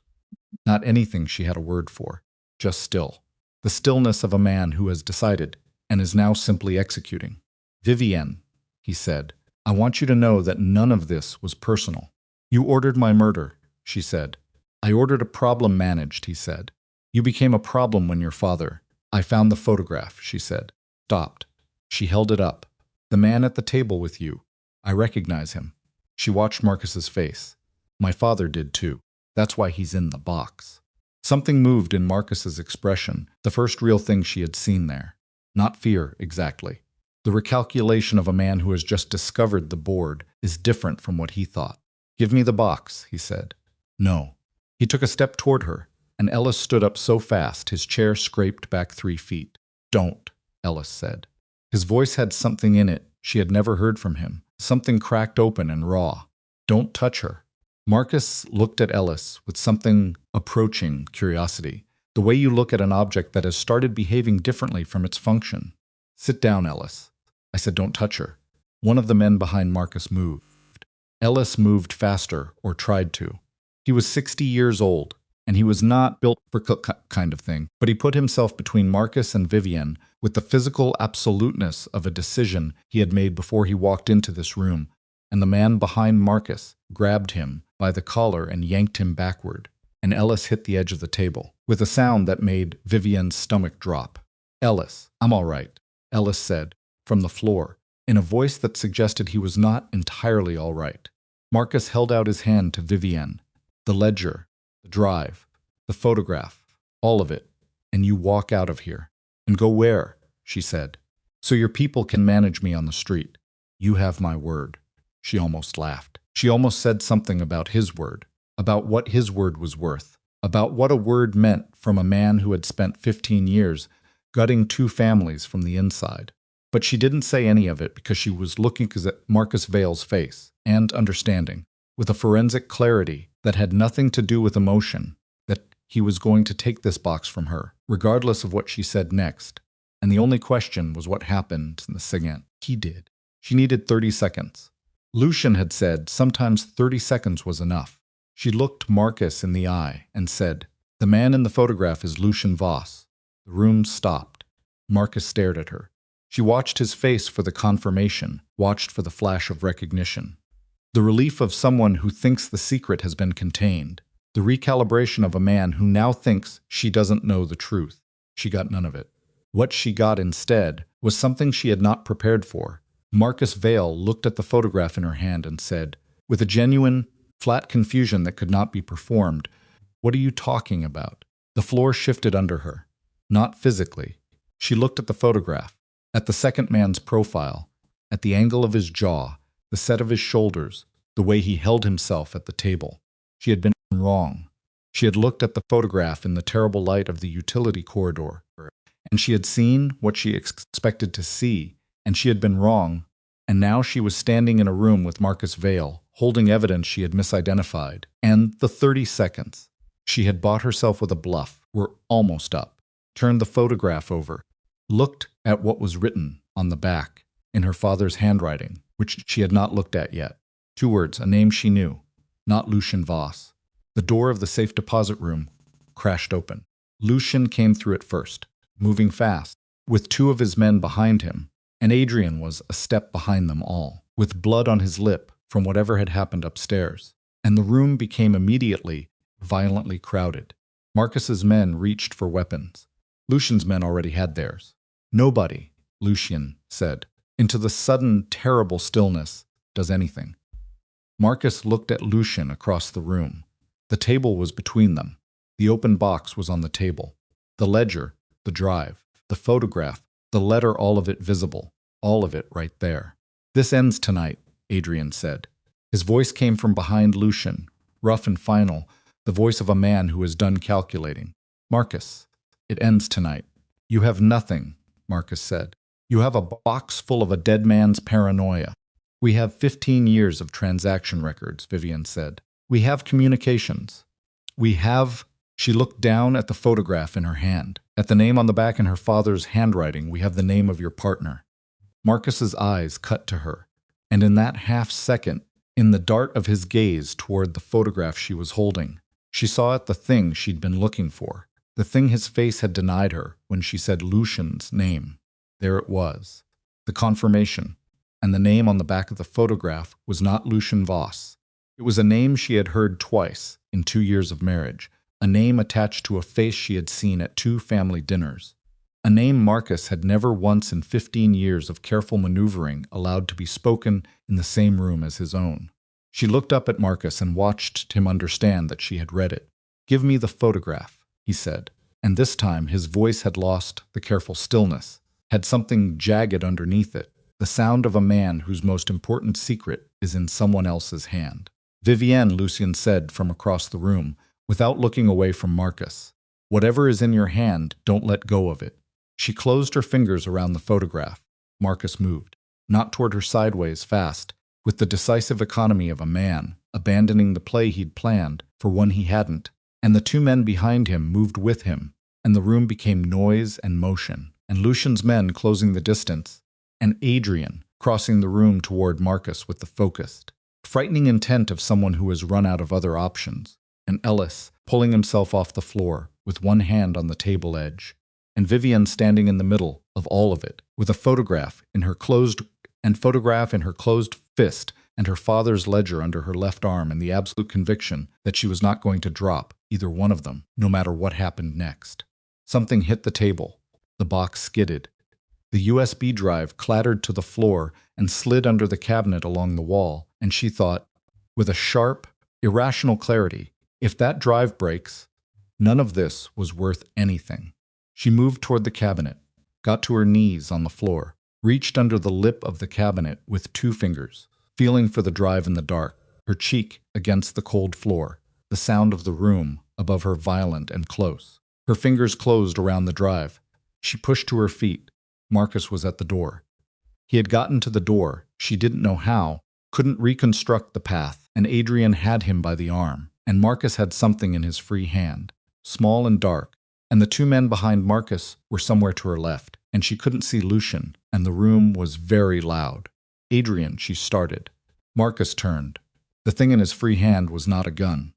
not anything she had a word for, just still. The stillness of a man who has decided and is now simply executing. Vivienne, he said, I want you to know that none of this was personal. You ordered my murder, she said. I ordered a problem managed, he said. You became a problem when your father. I found the photograph, she said. Stopped. She held it up. The man at the table with you. I recognize him. She watched Marcus's face. My father did too. That's why he's in the box. Something moved in Marcus's expression, the first real thing she had seen there. Not fear, exactly. The recalculation of a man who has just discovered the board is different from what he thought. Give me the box, he said. No. He took a step toward her, and Ellis stood up so fast his chair scraped back 3 feet. Don't, Ellis said. His voice had something in it she had never heard from him, something cracked open and raw. Don't touch her. Marcus looked at Ellis with something approaching curiosity, the way you look at an object that has started behaving differently from its function. Sit down, Ellis. I said don't touch her. One of the men behind Marcus moved. Ellis moved faster, or tried to. He was 60 years old, and he was not built for kind of thing, but he put himself between Marcus and Vivienne with the physical absoluteness of a decision he had made before he walked into this room, and the man behind Marcus grabbed him by the collar and yanked him backward, and Ellis hit the edge of the table, with a sound that made Vivienne's stomach drop. Ellis, I'm all right, Ellis said, from the floor, in a voice that suggested he was not entirely all right. Marcus held out his hand to Vivienne. The ledger, the drive, the photograph, all of it, and you walk out of here. And go where? She said. So your people can manage me on the street. You have my word. She almost laughed. She almost said something about his word, about what his word was worth, about what a word meant from a man who had spent 15 years gutting 2 families from the inside. But she didn't say any of it because she was looking at Marcus Vale's face and understanding, with a forensic clarity that had nothing to do with emotion, that he was going to take this box from her, regardless of what she said next. And the only question was what happened in the second he did. She needed 30 seconds. Lucian had said sometimes 30 seconds was enough. She looked Marcus in the eye and said, the man in the photograph is Lucian Voss. The room stopped. Marcus stared at her. She watched his face for the confirmation, watched for the flash of recognition. The relief of someone who thinks the secret has been contained. The recalibration of a man who now thinks she doesn't know the truth. She got none of it. What she got instead was something she had not prepared for. Marcus Vale looked at the photograph in her hand and said, with a genuine, flat confusion that could not be performed, what are you talking about? The floor shifted under her. Not physically. She looked at the photograph, at the second man's profile, at the angle of his jaw, the set of his shoulders, the way he held himself at the table. She had been wrong. She had looked at the photograph in the terrible light of the utility corridor, and she had seen what she expected to see, and she had been wrong, and now she was standing in a room with Marcus Vale, holding evidence she had misidentified, and the 30 seconds. She had bought herself with a bluff, were almost up, turned the photograph over, looked at what was written on the back, in her father's handwriting, which she had not looked at yet. 2 words, a name she knew, not Lucian Voss. The door of the safe deposit room crashed open. Lucian came through it first, moving fast, with 2 of his men behind him, and Adrian was a step behind them all, with blood on his lip from whatever had happened upstairs, and the room became immediately violently crowded. Marcus's men reached for weapons. Lucian's men already had theirs. Nobody, Lucian said, into the sudden, terrible stillness, does anything. Marcus looked at Lucian across the room. The table was between them. The open box was on the table. The ledger, the drive, the photograph, the letter, all of it visible, all of it right there. This ends tonight, Adrian said. His voice came from behind Lucian, rough and final, the voice of a man who is done calculating. Marcus, it ends tonight. You have nothing, Marcus said. You have a box full of a dead man's paranoia. We have 15 years of transaction records, Vivian said. We have communications. We have... She looked down at the photograph in her hand. At the name on the back in her father's handwriting, we have the name of your partner. Marcus's eyes cut to her, and in that half-second, in the dart of his gaze toward the photograph she was holding, she saw it the thing she'd been looking for, the thing his face had denied her when she said Lucian's name. There it was, the confirmation, and the name on the back of the photograph was not Lucian Voss. It was a name she had heard twice in 2 years of marriage, a name attached to a face she had seen at 2 family dinners, a name Marcus had never once in 15 years of careful maneuvering allowed to be spoken in the same room as his own. She looked up at Marcus and watched him understand that she had read it. "Give me the photograph," he said, and this time his voice had lost the careful stillness, had something jagged underneath it, the sound of a man whose most important secret is in someone else's hand. "Vivienne," Lucien said from across the room, without looking away from Marcus. "Whatever is in your hand, don't let go of it." She closed her fingers around the photograph. Marcus moved, not toward her sideways, fast, with the decisive economy of a man, abandoning the play he'd planned for one he hadn't, and the 2 men behind him moved with him, and the room became noise and motion, and Lucian's men closing the distance, and Adrian crossing the room toward Marcus with the focused, frightening intent of someone who has run out of other options, and Ellis pulling himself off the floor with one hand on the table edge, and Vivian standing in the middle of all of it with a photograph in her closed fist and her father's ledger under her left arm, and the absolute conviction that she was not going to drop either one of them, no matter what happened next. Something hit the table. The box skidded. The USB drive clattered to the floor and slid under the cabinet along the wall, and she thought, with a sharp, irrational clarity, if that drive breaks, none of this was worth anything. She moved toward the cabinet, got to her knees on the floor, reached under the lip of the cabinet with 2 fingers, feeling for the drive in the dark, her cheek against the cold floor, the sound of the room above her violent and close. Her fingers closed around the drive. She pushed to her feet. Marcus was at the door. He had gotten to the door, she didn't know how, couldn't reconstruct the path, and Adrian had him by the arm, and Marcus had something in his free hand, small and dark, and the 2 men behind Marcus were somewhere to her left, and she couldn't see Lucian, and the room was very loud. "Adrian," she started. Marcus turned. The thing in his free hand was not a gun.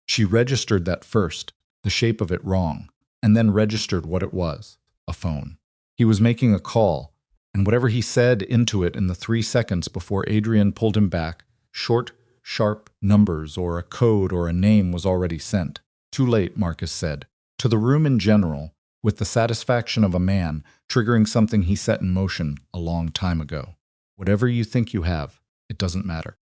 She registered that first, the shape of it wrong, and then registered what it was, a phone. He was making a call, and whatever he said into it in the 3 seconds before Adrian pulled him back, short, sharp numbers or a code or a name was already sent. "Too late," Marcus said, to the room in general, with the satisfaction of a man triggering something he set in motion a long time ago. "Whatever you think you have, it doesn't matter.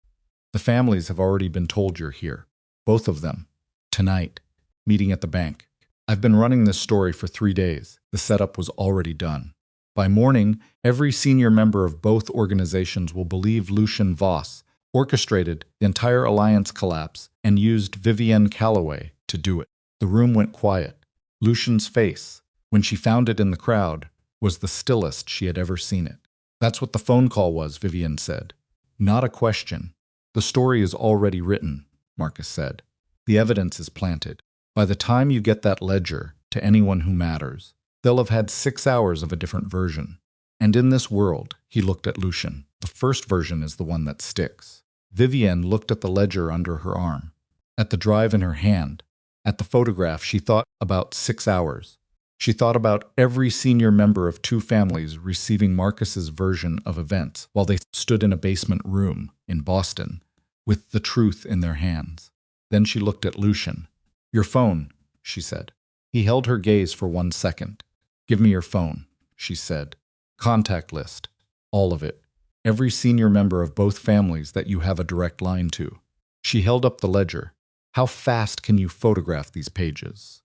The families have already been told you're here. Both of them. Tonight. Meeting at the bank. I've been running this story for 3 days. The setup was already done. By morning, every senior member of both organizations will believe Lucian Voss orchestrated the entire alliance collapse and used Vivienne Calloway to do it." The room went quiet. Lucian's face, when she found it in the crowd, was the stillest she had ever seen it. "That's what the phone call was," Vivienne said. "Not a question. The story is already written," Marcus said. "The evidence is planted. By the time you get that ledger to anyone who matters, they'll have had 6 hours of a different version. And in this world," he looked at Lucian, "the first version is the one that sticks." Vivienne looked at the ledger under her arm, at the drive in her hand, at the photograph. She thought about 6 hours. She thought about every senior member of 2 families receiving Marcus's version of events while they stood in a basement room in Boston with the truth in their hands. Then she looked at Lucian. "Your phone," she said. He held her gaze for 1 second. "Give me your phone," she said. "Contact list. All of it. Every senior member of both families that you have a direct line to." She held up the ledger. "How fast can you photograph these pages?"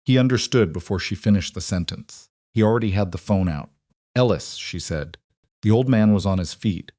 He understood before she finished the sentence. He already had the phone out. "Ellis," she said. The old man was on his feet,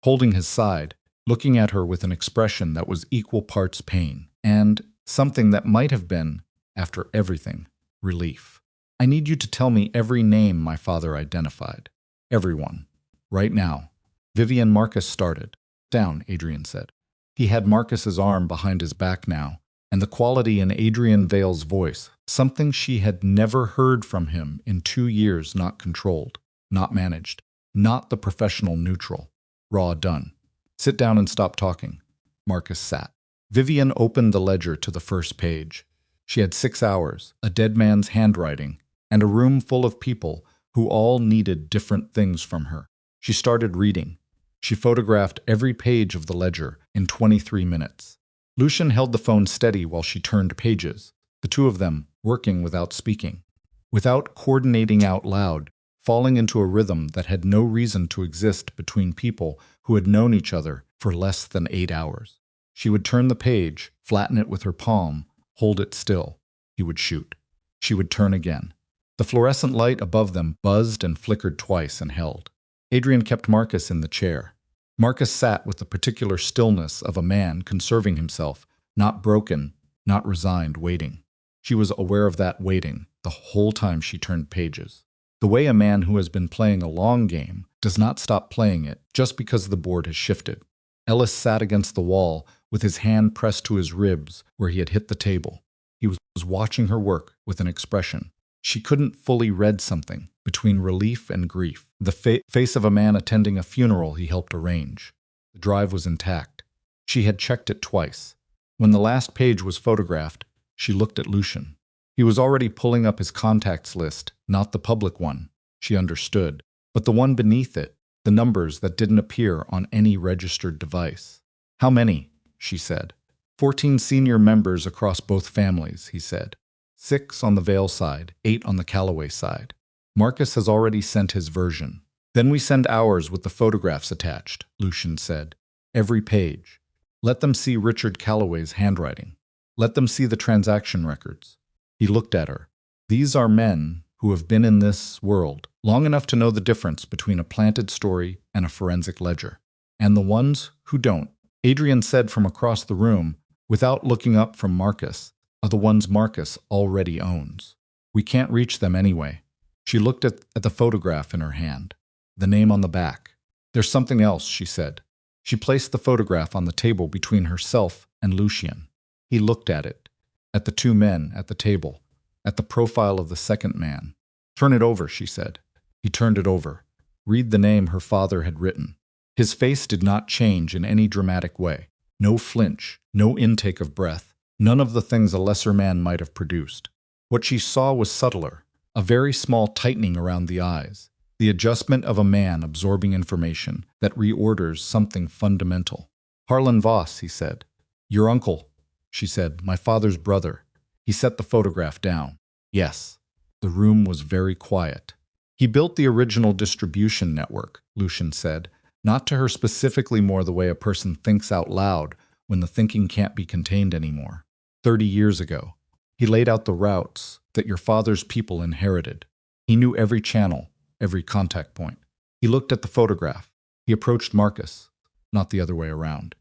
holding his side, looking at her with an expression that was equal parts pain and something that might have been, after everything, relief. "I need you to tell me every name my father identified." Everyone. Right now. Vivian. Marcus started. Down, Adrian said. He had Marcus's arm behind his back now, and the quality in Adrian Vale's voice, something she had never heard from him in 2 years, not controlled, not managed, not the professional neutral. Raw done. Sit down and stop talking. Marcus sat. Vivian opened the ledger to the first page. She had 6 hours, a dead man's handwriting, and a room full of people who all needed different things from her. She started reading. She photographed every page of the ledger in 23 minutes. Lucian held the phone steady while she turned pages, the two of them working without speaking, without coordinating out loud, falling into a rhythm that had no reason to exist between people who had known each other for less than 8 hours. She would turn the page, flatten it with her palm, hold it still. He would shoot. She would turn again. The fluorescent light above them buzzed and flickered twice and held. Adrian kept Marcus in the chair. Marcus sat with the particular stillness of a man conserving himself, not broken, not resigned, waiting. She was aware of that waiting the whole time she turned pages. The way a man who has been playing a long game does not stop playing it just because the board has shifted. Ellis sat against the wall with his hand pressed to his ribs where he had hit the table. He was watching her work with an expression. She couldn't fully read something between relief and grief. The face of a man attending a funeral he helped arrange. The drive was intact. She had checked it twice. When the last page was photographed, she looked at Lucian. He was already pulling up his contacts list, not the public one, she understood, but the one beneath it, the numbers that didn't appear on any registered device. How many? She said. 14 senior members across both families, he said. 6 on the Vale side, 8 on the Calloway side. Marcus has already sent his version. Then we send ours with the photographs attached, Lucian said. Every page. Let them see Richard Calloway's handwriting. Let them see the transaction records. He looked at her. These are men who have been in this world long enough to know the difference between a planted story and a forensic ledger. And the ones who don't, Adrian said from across the room, without looking up from Marcus, are the ones Marcus already owns. We can't reach them anyway. She looked at the photograph in her hand, the name on the back. There's something else, she said. She placed the photograph on the table between herself and Lucian. He looked at it, at the 2 men at the table, at the profile of the second man. Turn it over, she said. He turned it over. Read the name her father had written. His face did not change in any dramatic way. No flinch, no intake of breath, none of the things a lesser man might have produced. What she saw was subtler, a very small tightening around the eyes, the adjustment of a man absorbing information that reorders something fundamental. Harlan Voss, he said. Your uncle, she said, my father's brother. He set the photograph down. Yes. The room was very quiet. He built the original distribution network, Lucian said, not to her specifically, more the way a person thinks out loud when the thinking can't be contained anymore. 30 years ago, he laid out the routes that your father's people inherited. He knew every channel, every contact point. He looked at the photograph. He approached Marcus, not the other way around.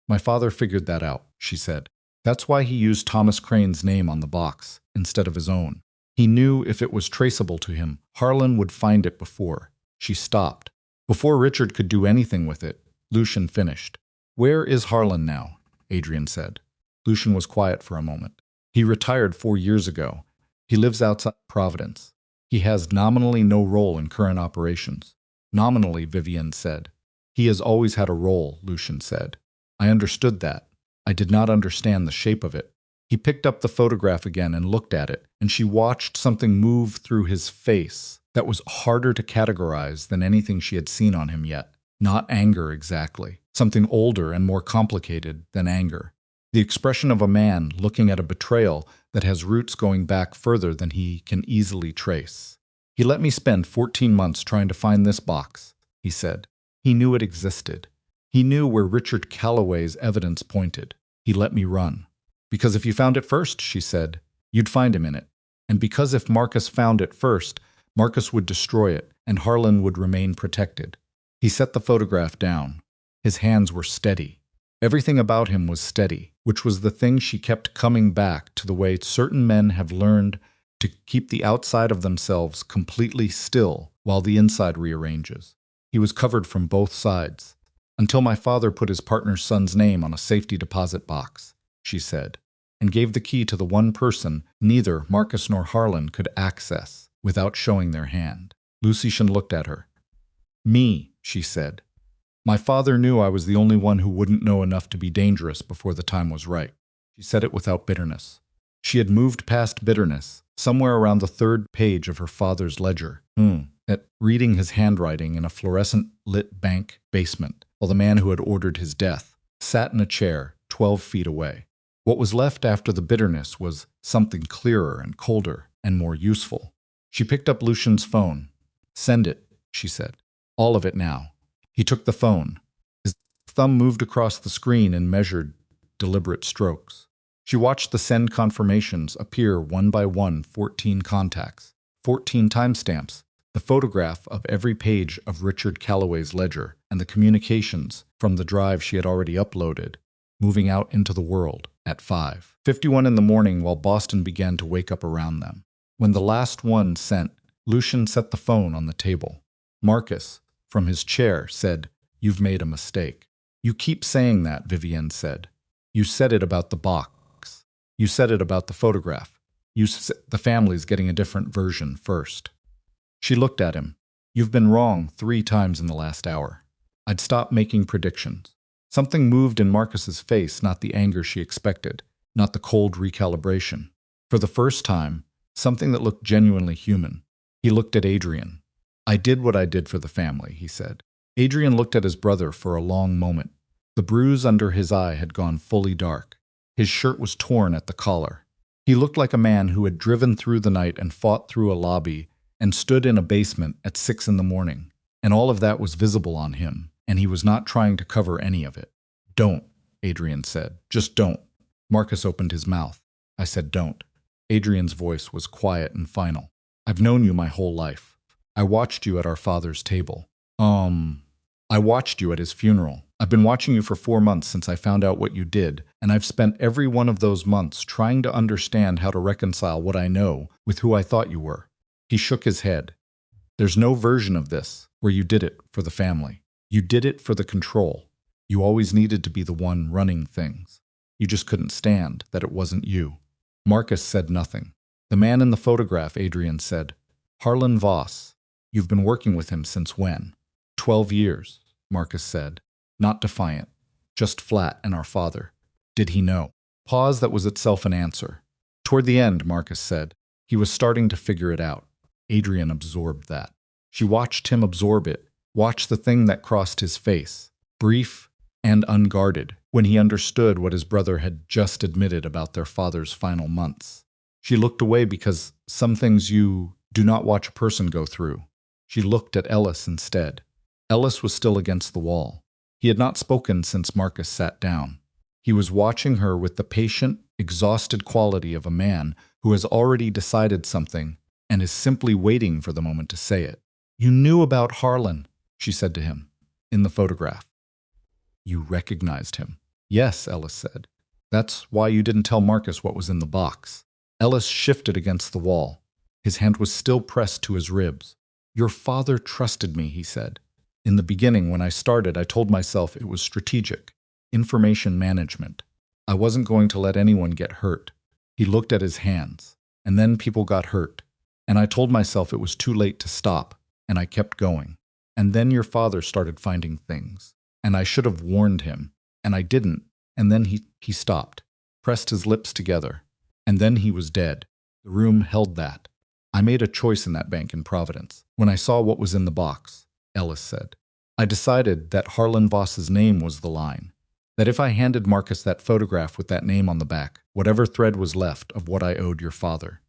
My father figured that out, she said. That's why he used Thomas Crane's name on the box instead of his own. He knew if it was traceable to him, Harlan would find it before. She stopped. Before Richard could do anything with it, Lucian finished. Where is Harlan now? Adrian said. Lucian was quiet for a moment. He retired 4 years ago. He lives outside Providence. He has nominally no role in current operations. Nominally, Vivian said. He has always had a role, Lucian said. I understood that. I did not understand the shape of it. He picked up the photograph again and looked at it, and she watched something move through his face that was harder to categorize than anything she had seen on him yet. Not anger exactly. Something older and more complicated than anger. The expression of a man looking at a betrayal that has roots going back further than he can easily trace. He let me spend 14 months trying to find this box, he said. He knew it existed. He knew where Richard Calloway's evidence pointed. He let me run. Because if you found it first, she said, you'd find him in it. And because if Marcus found it first, Marcus would destroy it, and Harlan would remain protected. He set the photograph down. His hands were steady. Everything about him was steady, which was the thing she kept coming back to, the way certain men have learned to keep the outside of themselves completely still while the inside rearranges. He was covered from both sides. Until my father put his partner's son's name on a safety deposit box, she said, and gave the key to the one person neither Marcus nor Harlan could access without showing their hand. Lucian looked at her. Me, she said. My father knew I was the only one who wouldn't know enough to be dangerous before the time was right. She said it without bitterness. She had moved past bitterness, somewhere around the third page of her father's ledger, at reading his handwriting in a fluorescent-lit bank basement, while the man who had ordered his death sat in a chair 12 feet away. What was left after the bitterness was something clearer and colder and more useful. She picked up Lucian's phone. Send it, she said. All of it now. He took the phone. His thumb moved across the screen in measured, deliberate strokes. She watched the send confirmations appear one by one, 14 contacts, 14 timestamps, the photograph of every page of Richard Calloway's ledger, and the communications from the drive she had already uploaded, moving out into the world at 5:51 in the morning while Boston began to wake up around them. When the last one sent, Lucian set the phone on the table. Marcus, from his chair, said, "You've made a mistake." "You keep saying that," Vivienne said. "You said it about the box. You said it about the photograph. The family's getting a different version first." She looked at him. "You've been wrong 3 times in the last hour." I'd stopped making predictions. Something moved in Marcus's face, not the anger she expected, not the cold recalibration. For the first time, something that looked genuinely human. He looked at Adrian. "I did what I did for the family," he said. Adrian looked at his brother for a long moment. The bruise under his eye had gone fully dark. His shirt was torn at the collar. He looked like a man who had driven through the night and fought through a lobby and stood in a basement at 6 in the morning. And all of that was visible on him, and he was not trying to cover any of it. "Don't," Adrian said. "Just don't." Marcus opened his mouth. I said, "Don't." Adrian's voice was quiet and final. "I've known you my whole life. I watched you at our father's table. I watched you at his funeral. I've been watching you for 4 months since I found out what you did, and I've spent every one of those months trying to understand how to reconcile what I know with who I thought you were." He shook his head. "There's no version of this where you did it for the family. You did it for the control. You always needed to be the one running things. You just couldn't stand that it wasn't you." Marcus said nothing. "The man in the photograph," Adrian said. "Harlan Voss. You've been working with him since when?" 12 years, Marcus said. Not defiant, just flat and our father. Did he know? Pause that was itself an answer. "Toward the end," Marcus said. He was starting to figure it out. Adrian absorbed that. She watched him absorb it, watched the thing that crossed his face, brief and unguarded, when he understood what his brother had just admitted about their father's final months. She looked away because some things you do not watch a person go through. She looked at Ellis instead. Ellis was still against the wall. He had not spoken since Marcus sat down. He was watching her with the patient, exhausted quality of a man who has already decided something and is simply waiting for the moment to say it. "You knew about Harlan," she said to him, "in the photograph. You recognized him." "Yes," Ellis said. "That's why you didn't tell Marcus what was in the box." Ellis shifted against the wall. His hand was still pressed to his ribs. "Your father trusted me," he said. "In the beginning, when I started, I told myself it was strategic, information management. I wasn't going to let anyone get hurt." He looked at his hands. "And then people got hurt. And I told myself it was too late to stop, and I kept going. And then your father started finding things. And I should have warned him, and I didn't. And then he stopped, pressed his lips together. And then he was dead. The room held that. I made a choice in that bank in Providence. When I saw what was in the box," Ellis said, "I decided that Harlan Voss's name was the line. That if I handed Marcus that photograph with that name on the back, whatever thread was left of what I owed your father."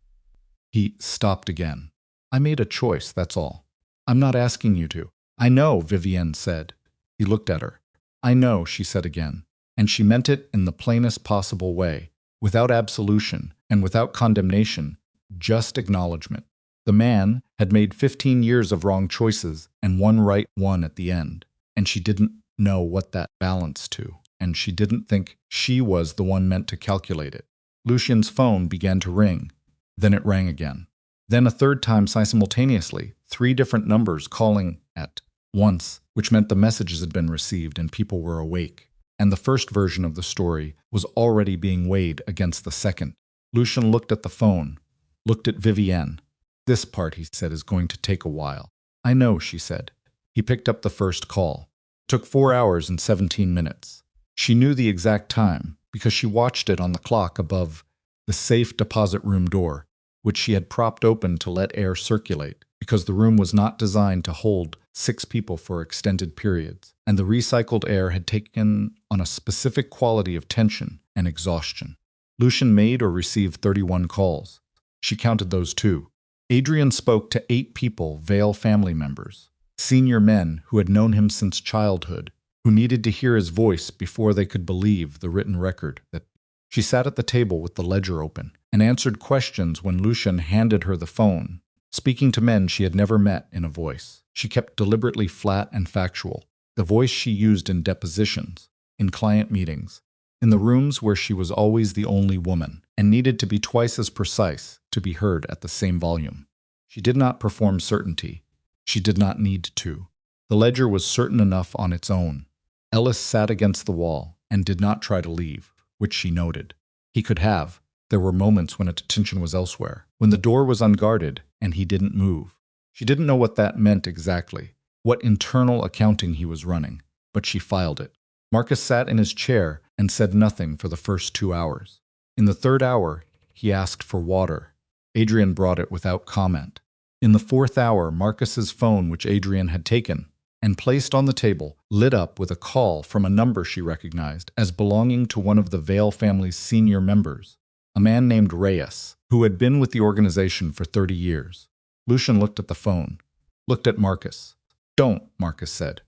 He stopped again. "I made a choice, that's all. I'm not asking you to." "I know," Vivienne said. He looked at her. "I know," she said again. And she meant it in the plainest possible way, without absolution and without condemnation, just acknowledgement. The man had made 15 years of wrong choices and one right one at the end, and she didn't know what that balanced to, and she didn't think she was the one meant to calculate it. Lucian's phone began to ring. Then it rang again. Then a third time simultaneously, 3 different numbers calling at once, which meant the messages had been received and people were awake. And the first version of the story was already being weighed against the second. Lucien looked at the phone, looked at Vivienne. This part, he said, is going to take a while. I know, she said. He picked up the first call. It took 4 hours and 17 minutes. She knew the exact time because she watched it on the clock above the safe deposit room door, which she had propped open to let air circulate because the room was not designed to hold 6 people for extended periods, and the recycled air had taken on a specific quality of tension and exhaustion. Lucien made or received 31 calls. She counted those too. Adrian spoke to 8 people, Vale family members, senior men who had known him since childhood, who needed to hear his voice before they could believe the written record that she sat at the table with the ledger open and answered questions when Lucien handed her the phone, speaking to men she had never met in a voice she kept deliberately flat and factual, the voice she used in depositions, in client meetings, in the rooms where she was always the only woman and needed to be twice as precise to be heard at the same volume. She did not perform certainty. She did not need to. The ledger was certain enough on its own. Ellis sat against the wall and did not try to leave, which she noted. He could have. There were moments when attention was elsewhere, when the door was unguarded and he didn't move. She didn't know what that meant exactly, what internal accounting he was running, but she filed it. Marcus sat in his chair and said nothing for the first 2 hours. In the 3rd hour, he asked for water. Adrian brought it without comment. In the 4th hour, Marcus's phone, which Adrian had taken and placed on the table, lit up with a call from a number she recognized as belonging to one of the Vale family's senior members, a man named Reyes, who had been with the organization for 30 years. Lucien looked at the phone, looked at Marcus. "Don't," Marcus said.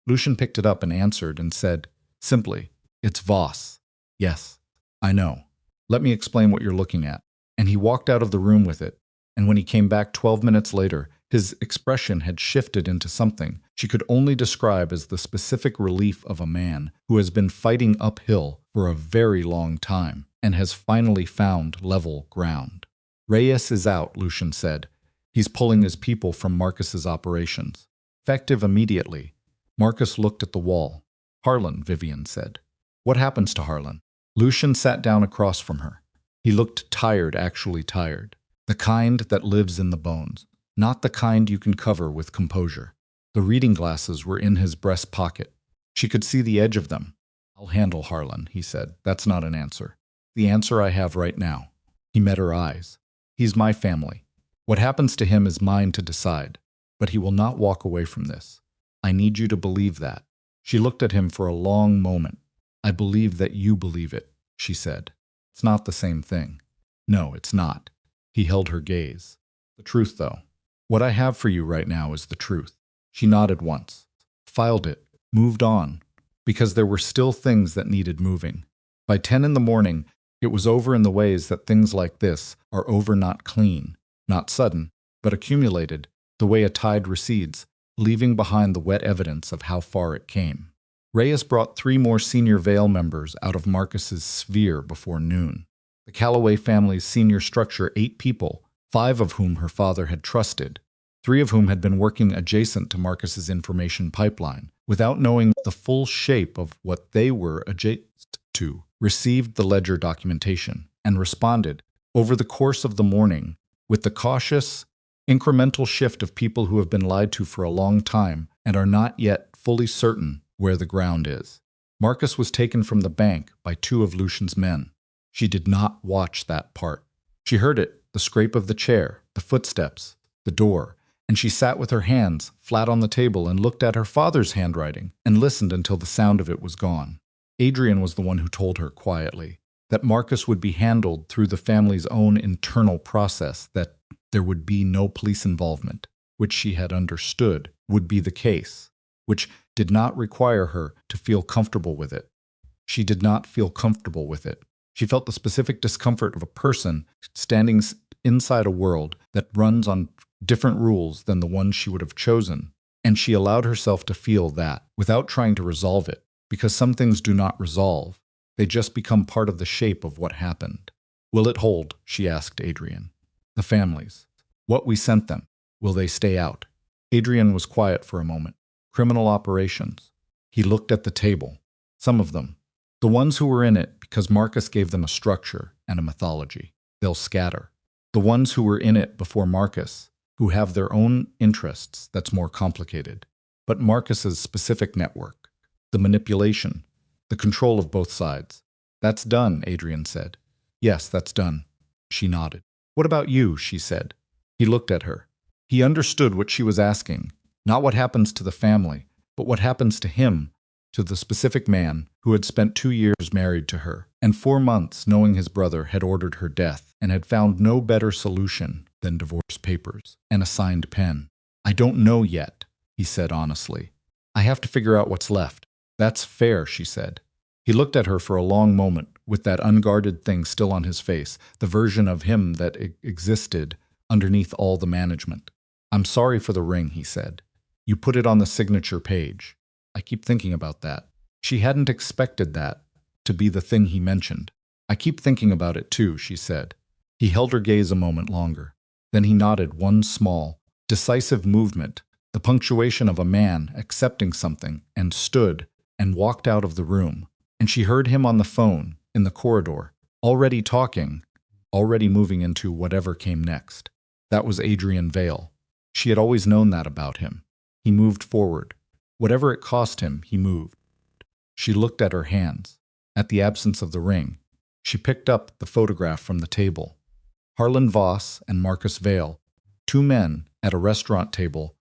Lucien picked it up and answered and said, simply, "It's Voss." "Yes, I know. Let me explain what you're looking at." And he walked out of the room with it, and when he came back 12 minutes later, his expression had shifted into something she could only describe as the specific relief of a man who has been fighting uphill for a very long time and has finally found level ground. "Reyes is out," Lucien said. "He's pulling his people from Marcus's operations. Effective immediately." Marcus looked at the wall. "Harlan," Vivienne said. "What happens to Harlan?" Lucien sat down across from her. He looked tired, actually tired. The kind that lives in the bones. Not the kind you can cover with composure. The reading glasses were in his breast pocket. She could see the edge of them. "I'll handle Harlan," he said. "That's not an answer. The answer I have right now." He met her eyes. "He's my family. What happens to him is mine to decide. But he will not walk away from this. I need you to believe that." She looked at him for a long moment. "I believe that you believe it," she said. "It's not the same thing." "No, it's not." He held her gaze. "The truth, though. What I have for you right now is the truth." She nodded once, filed it, moved on, because there were still things that needed moving. By 10 in the morning, it was over in the ways that things like this are over, not clean, not sudden, but accumulated, the way a tide recedes, leaving behind the wet evidence of how far it came. Reyes brought 3 more senior Vale members out of Marcus's sphere before noon. The Calloway family's senior structure, 8 people, 5 of whom her father had trusted, 3 of whom had been working adjacent to Marcus's information pipeline, without knowing the full shape of what they were adjacent to, received the ledger documentation and responded, over the course of the morning, with the cautious, incremental shift of people who have been lied to for a long time and are not yet fully certain where the ground is. Marcus was taken from the bank by 2 of Lucien's men. She did not watch that part. She heard it, the scrape of the chair, the footsteps, the door, and she sat with her hands flat on the table and looked at her father's handwriting and listened until the sound of it was gone. Adrian was the one who told her quietly that Marcus would be handled through the family's own internal process, that there would be no police involvement, which she had understood would be the case, which did not require her to feel comfortable with it. She did not feel comfortable with it. She felt the specific discomfort of a person standing inside a world that runs on different rules than the ones she would have chosen, and she allowed herself to feel that without trying to resolve it, because some things do not resolve. They just become part of the shape of what happened. "Will it hold?" she asked Adrian. "The families. What we sent them. Will they stay out?" Adrian was quiet for a moment. Criminal operations. He looked at the table. Some of them. The ones who were in it because Marcus gave them a structure and a mythology. They'll scatter. The ones who were in it before Marcus, who have their own interests, that's more complicated. But Marcus's specific network. The manipulation. The control of both sides. That's done, Adrian said. Yes, that's done. She nodded. What about you? She said. He looked at her. He understood what she was asking, not what happens to the family, but what happens to him, to the specific man who had spent 2 years married to her, and 4 months knowing his brother had ordered her death and had found no better solution than divorce papers and a signed pen. I don't know yet, he said honestly. I have to figure out what's left. That's fair, she said. He looked at her for a long moment, with that unguarded thing still on his face, the version of him that existed underneath all the management. I'm sorry for the ring, he said. You put it on the signature page. I keep thinking about that. She hadn't expected that to be the thing he mentioned. I keep thinking about it too, she said. He held her gaze a moment longer. Then he nodded one small, decisive movement, the punctuation of a man accepting something, and stood and walked out of the room. And she heard him on the phone, in the corridor, already talking, already moving into whatever came next. That was Adrian Vale. She had always known that about him. He moved forward. Whatever it cost him, he moved. She looked at her hands, at the absence of the ring. She picked up the photograph from the table. Harlan Voss and Marcus Vale, 2 men at a restaurant table,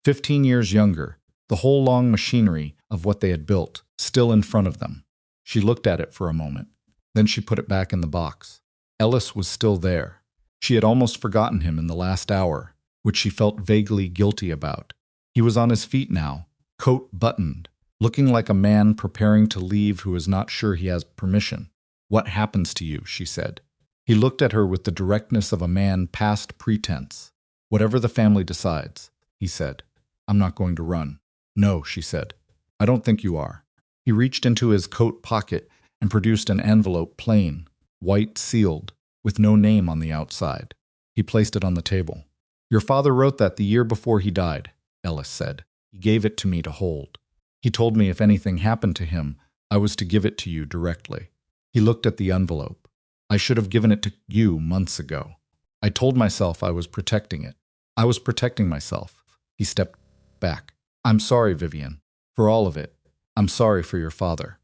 15 years younger, the whole long machinery of what they had built, still in front of them. She looked at it for a moment. Then she put it back in the box. Ellis was still there. She had almost forgotten him in the last hour, which she felt vaguely guilty about. He was on his feet now, coat buttoned, looking like a man preparing to leave who is not sure he has permission. What happens to you? She said. He looked at her with the directness of a man past pretense. Whatever the family decides, he said. I'm not going to run. No, she said. I don't think you are. He reached into his coat pocket and produced an envelope, plain, white sealed, with no name on the outside. He placed it on the table. Your father wrote that the year before he died, Ellis said. He gave it to me to hold. He told me if anything happened to him, I was to give it to you directly. He looked at the envelope. I should have given it to you months ago. I told myself I was protecting it. I was protecting myself. He stepped back. I'm sorry, Vivian, for all of it. I'm sorry for your father.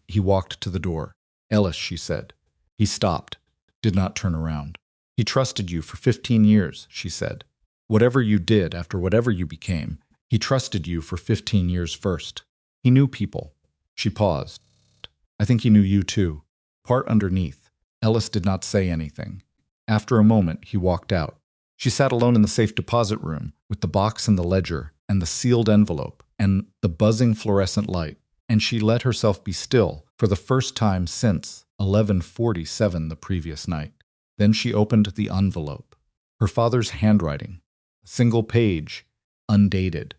He walked to the door. Ellis, she said. He stopped, did not turn around. He trusted you for 15 years, she said. Whatever you did after whatever you became, he trusted you for 15 years first. He knew people. She paused. I think he knew you too. Part underneath. Ellis did not say anything. After a moment, he walked out. She sat alone in the safe deposit room with the box and the ledger and the sealed envelope and the buzzing fluorescent light, and she let herself be still for the first time since 11:47 the previous night. Then she opened the envelope. Her father's handwriting. A single page, undated.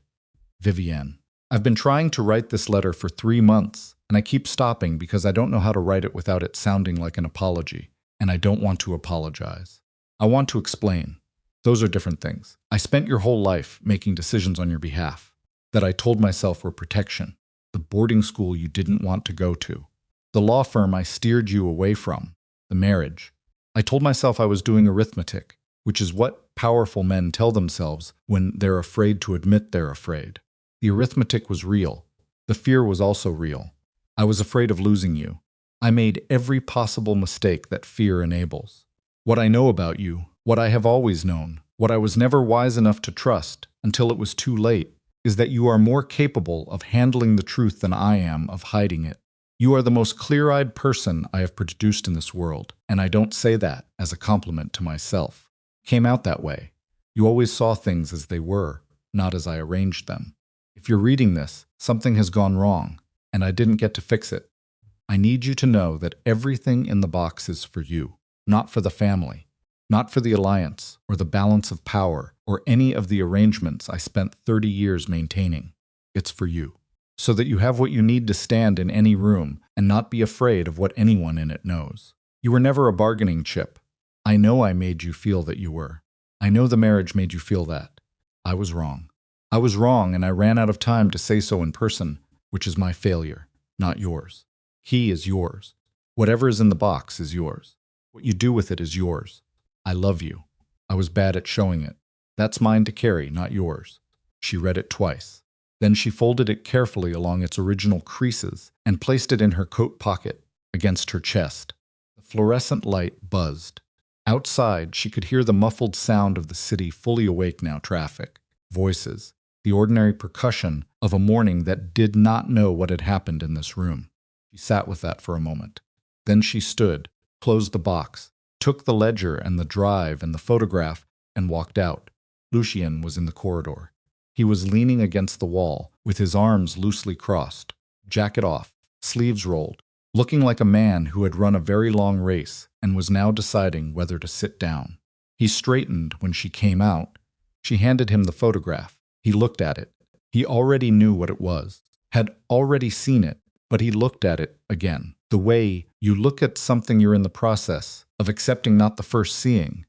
Vivienne. I've been trying to write this letter for 3 months, and I keep stopping because I don't know how to write it without it sounding like an apology, and I don't want to apologize. I want to explain. Those are different things. I spent your whole life making decisions on your behalf that I told myself were protection. The boarding school you didn't want to go to. The law firm I steered you away from. The marriage. I told myself I was doing arithmetic, which is what powerful men tell themselves when they're afraid to admit they're afraid. The arithmetic was real. The fear was also real. I was afraid of losing you. I made every possible mistake that fear enables. What I know about you, what I have always known, what I was never wise enough to trust until it was too late, is that you are more capable of handling the truth than I am of hiding it. You are the most clear-eyed person I have produced in this world, and I don't say that as a compliment to myself. It came out that way. You always saw things as they were, not as I arranged them. If you're reading this, something has gone wrong, and I didn't get to fix it. I need you to know that everything in the box is for you, not for the family, not for the alliance or the balance of power or any of the arrangements I spent 30 years maintaining. It's for you, so that you have what you need to stand in any room and not be afraid of what anyone in it knows. You were never a bargaining chip. I know I made you feel that you were. I know the marriage made you feel that. I was wrong. I was wrong and I ran out of time to say so in person, which is my failure, not yours. He is yours. Whatever is in the box is yours. What you do with it is yours. I love you. I was bad at showing it. That's mine to carry, not yours. She read it twice. Then she folded it carefully along its original creases and placed it in her coat pocket, against her chest. The fluorescent light buzzed. Outside, she could hear the muffled sound of the city fully awake now traffic, voices, the ordinary percussion of a morning that did not know what had happened in this room. She sat with that for a moment. Then she stood, closed the box, took the ledger and the drive and the photograph, and walked out. Lucien was in the corridor. He was leaning against the wall, with his arms loosely crossed, jacket off, sleeves rolled, looking like a man who had run a very long race and was now deciding whether to sit down. He straightened when she came out. She handed him the photograph. He looked at it. He already knew what it was, had already seen it, but he looked at it again. The way you look at something you're in the process of accepting, not the first seeing,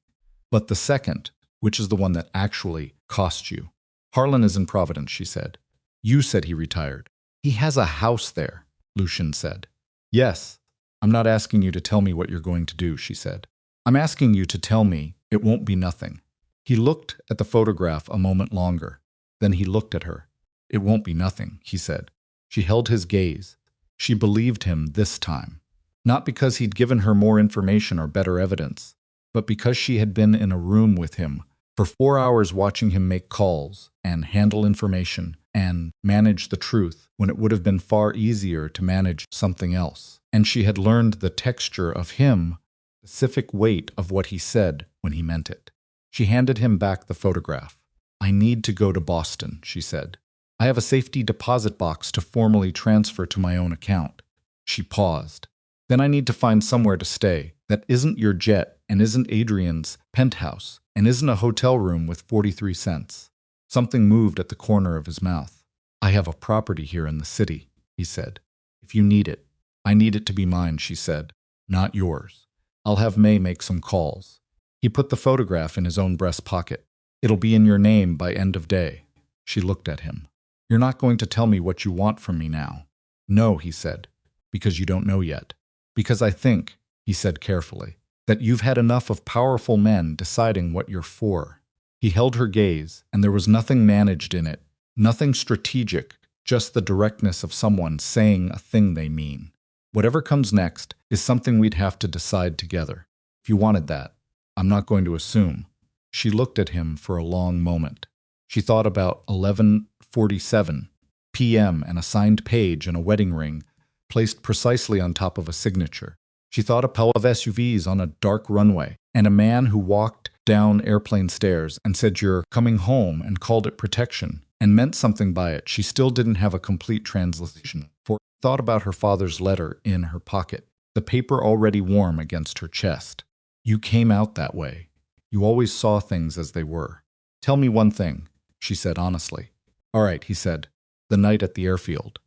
but the second, which is the one that actually cost you. Harlan is in Providence, she said. You said he retired. He has a house there, Lucien said. Yes. I'm not asking you to tell me what you're going to do, she said. I'm asking you to tell me it won't be nothing. He looked at the photograph a moment longer. Then he looked at her. It won't be nothing, he said. She held his gaze. She believed him this time. Not because he'd given her more information or better evidence, but because she had been in a room with him for 4 hours watching him make calls and handle information and manage the truth when it would have been far easier to manage something else. And she had learned the texture of him, the specific weight of what he said when he meant it. She handed him back the photograph. I need to go to Boston, she said. I have a safety deposit box to formally transfer to my own account. She paused. Then I need to find somewhere to stay that isn't your jet and isn't Adrian's penthouse and isn't a hotel room with 43 cents. Something moved at the corner of his mouth. I have a property here in the city, he said. If you need it. I need it to be mine, she said. Not yours. I'll have May make some calls. He put the photograph in his own breast pocket. It'll be in your name by end of day. She looked at him. You're not going to tell me what you want from me now. No, he said, because you don't know yet. Because I think, he said carefully, that you've had enough of powerful men deciding what you're for. He held her gaze, and there was nothing managed in it, nothing strategic, just the directness of someone saying a thing they mean. Whatever comes next is something we'd have to decide together. If you wanted that, I'm not going to assume. She looked at him for a long moment. She thought about 11:47 p.m. and a signed page and a wedding ring placed precisely on top of a signature. She thought a pile of SUVs on a dark runway and a man who walked down airplane stairs and said you're coming home and called it protection and meant something by it. She still didn't have a complete translation for it. Thought about her father's letter in her pocket, the paper already warm against her chest. You came out that way. You always saw things as they were. Tell me one thing, she said honestly. All right, he said. The night at the airfield.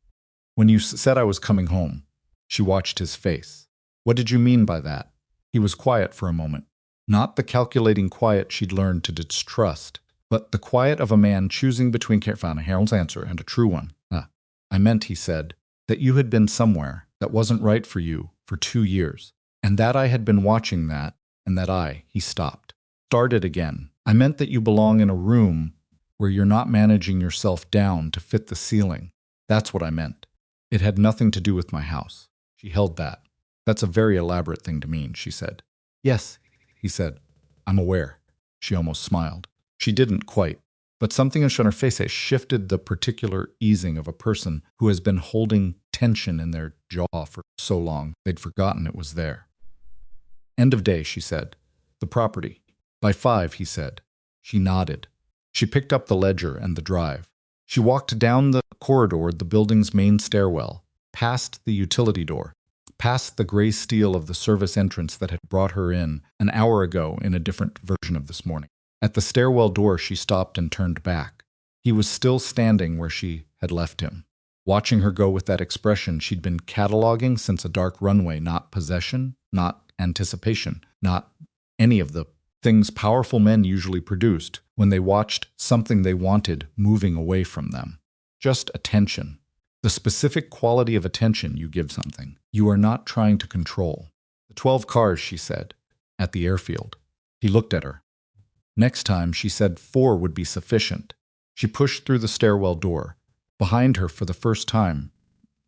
When you said I was coming home. She watched his face. What did you mean by that? He was quiet for a moment. Not the calculating quiet she'd learned to distrust, but the quiet of a man choosing between Harold's answer and a true one. I meant, he said, that you had been somewhere that wasn't right for you for 2 years, and that I had been watching that, and that he stopped. Started again. I meant that you belong in a room where you're not managing yourself down to fit the ceiling. That's what I meant. It had nothing to do with my house. She held that. That's a very elaborate thing to mean, she said. Yes, he said. I'm aware. She almost smiled. She didn't quite, but something on her face had shifted the particular easing of a person who has been holding tension in their jaw for so long they'd forgotten it was there. End of day, she said. The property. By 5, he said. She nodded. She picked up the ledger and the drive. She walked down the corridor, the building's main stairwell, past the utility door, past the gray steel of the service entrance that had brought her in an hour ago in a different version of this morning. At the stairwell door, she stopped and turned back. He was still standing where she had left him. Watching her go with that expression she'd been cataloging since a dark runway, not possession, not anticipation, not any of the things powerful men usually produced when they watched something they wanted moving away from them. Just attention. The specific quality of attention you give something, you are not trying to control. The 12 cars, she said, at the airfield. He looked at her. Next time, she said 4 would be sufficient. She pushed through the stairwell door. Behind her, for the first time,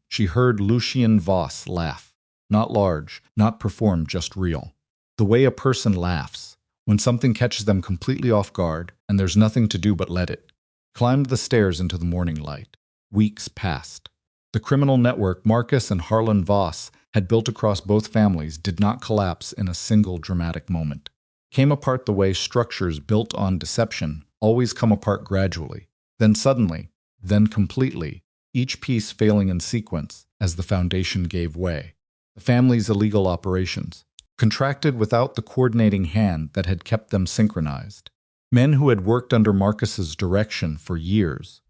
she heard Lucien Voss laugh. Not large, not performed, just real. The way a person laughs, when something catches them completely off guard and there's nothing to do but let it. Climbed the stairs into the morning light. Weeks passed. The criminal network Marcus and Harlan Voss had built across both families did not collapse in a single dramatic moment. Came apart the way structures built on deception always come apart gradually, then suddenly, then completely, each piece failing in sequence as the foundation gave way. The family's illegal operations, contracted without the coordinating hand that had kept them synchronized. Men who had worked under Marcus's direction for years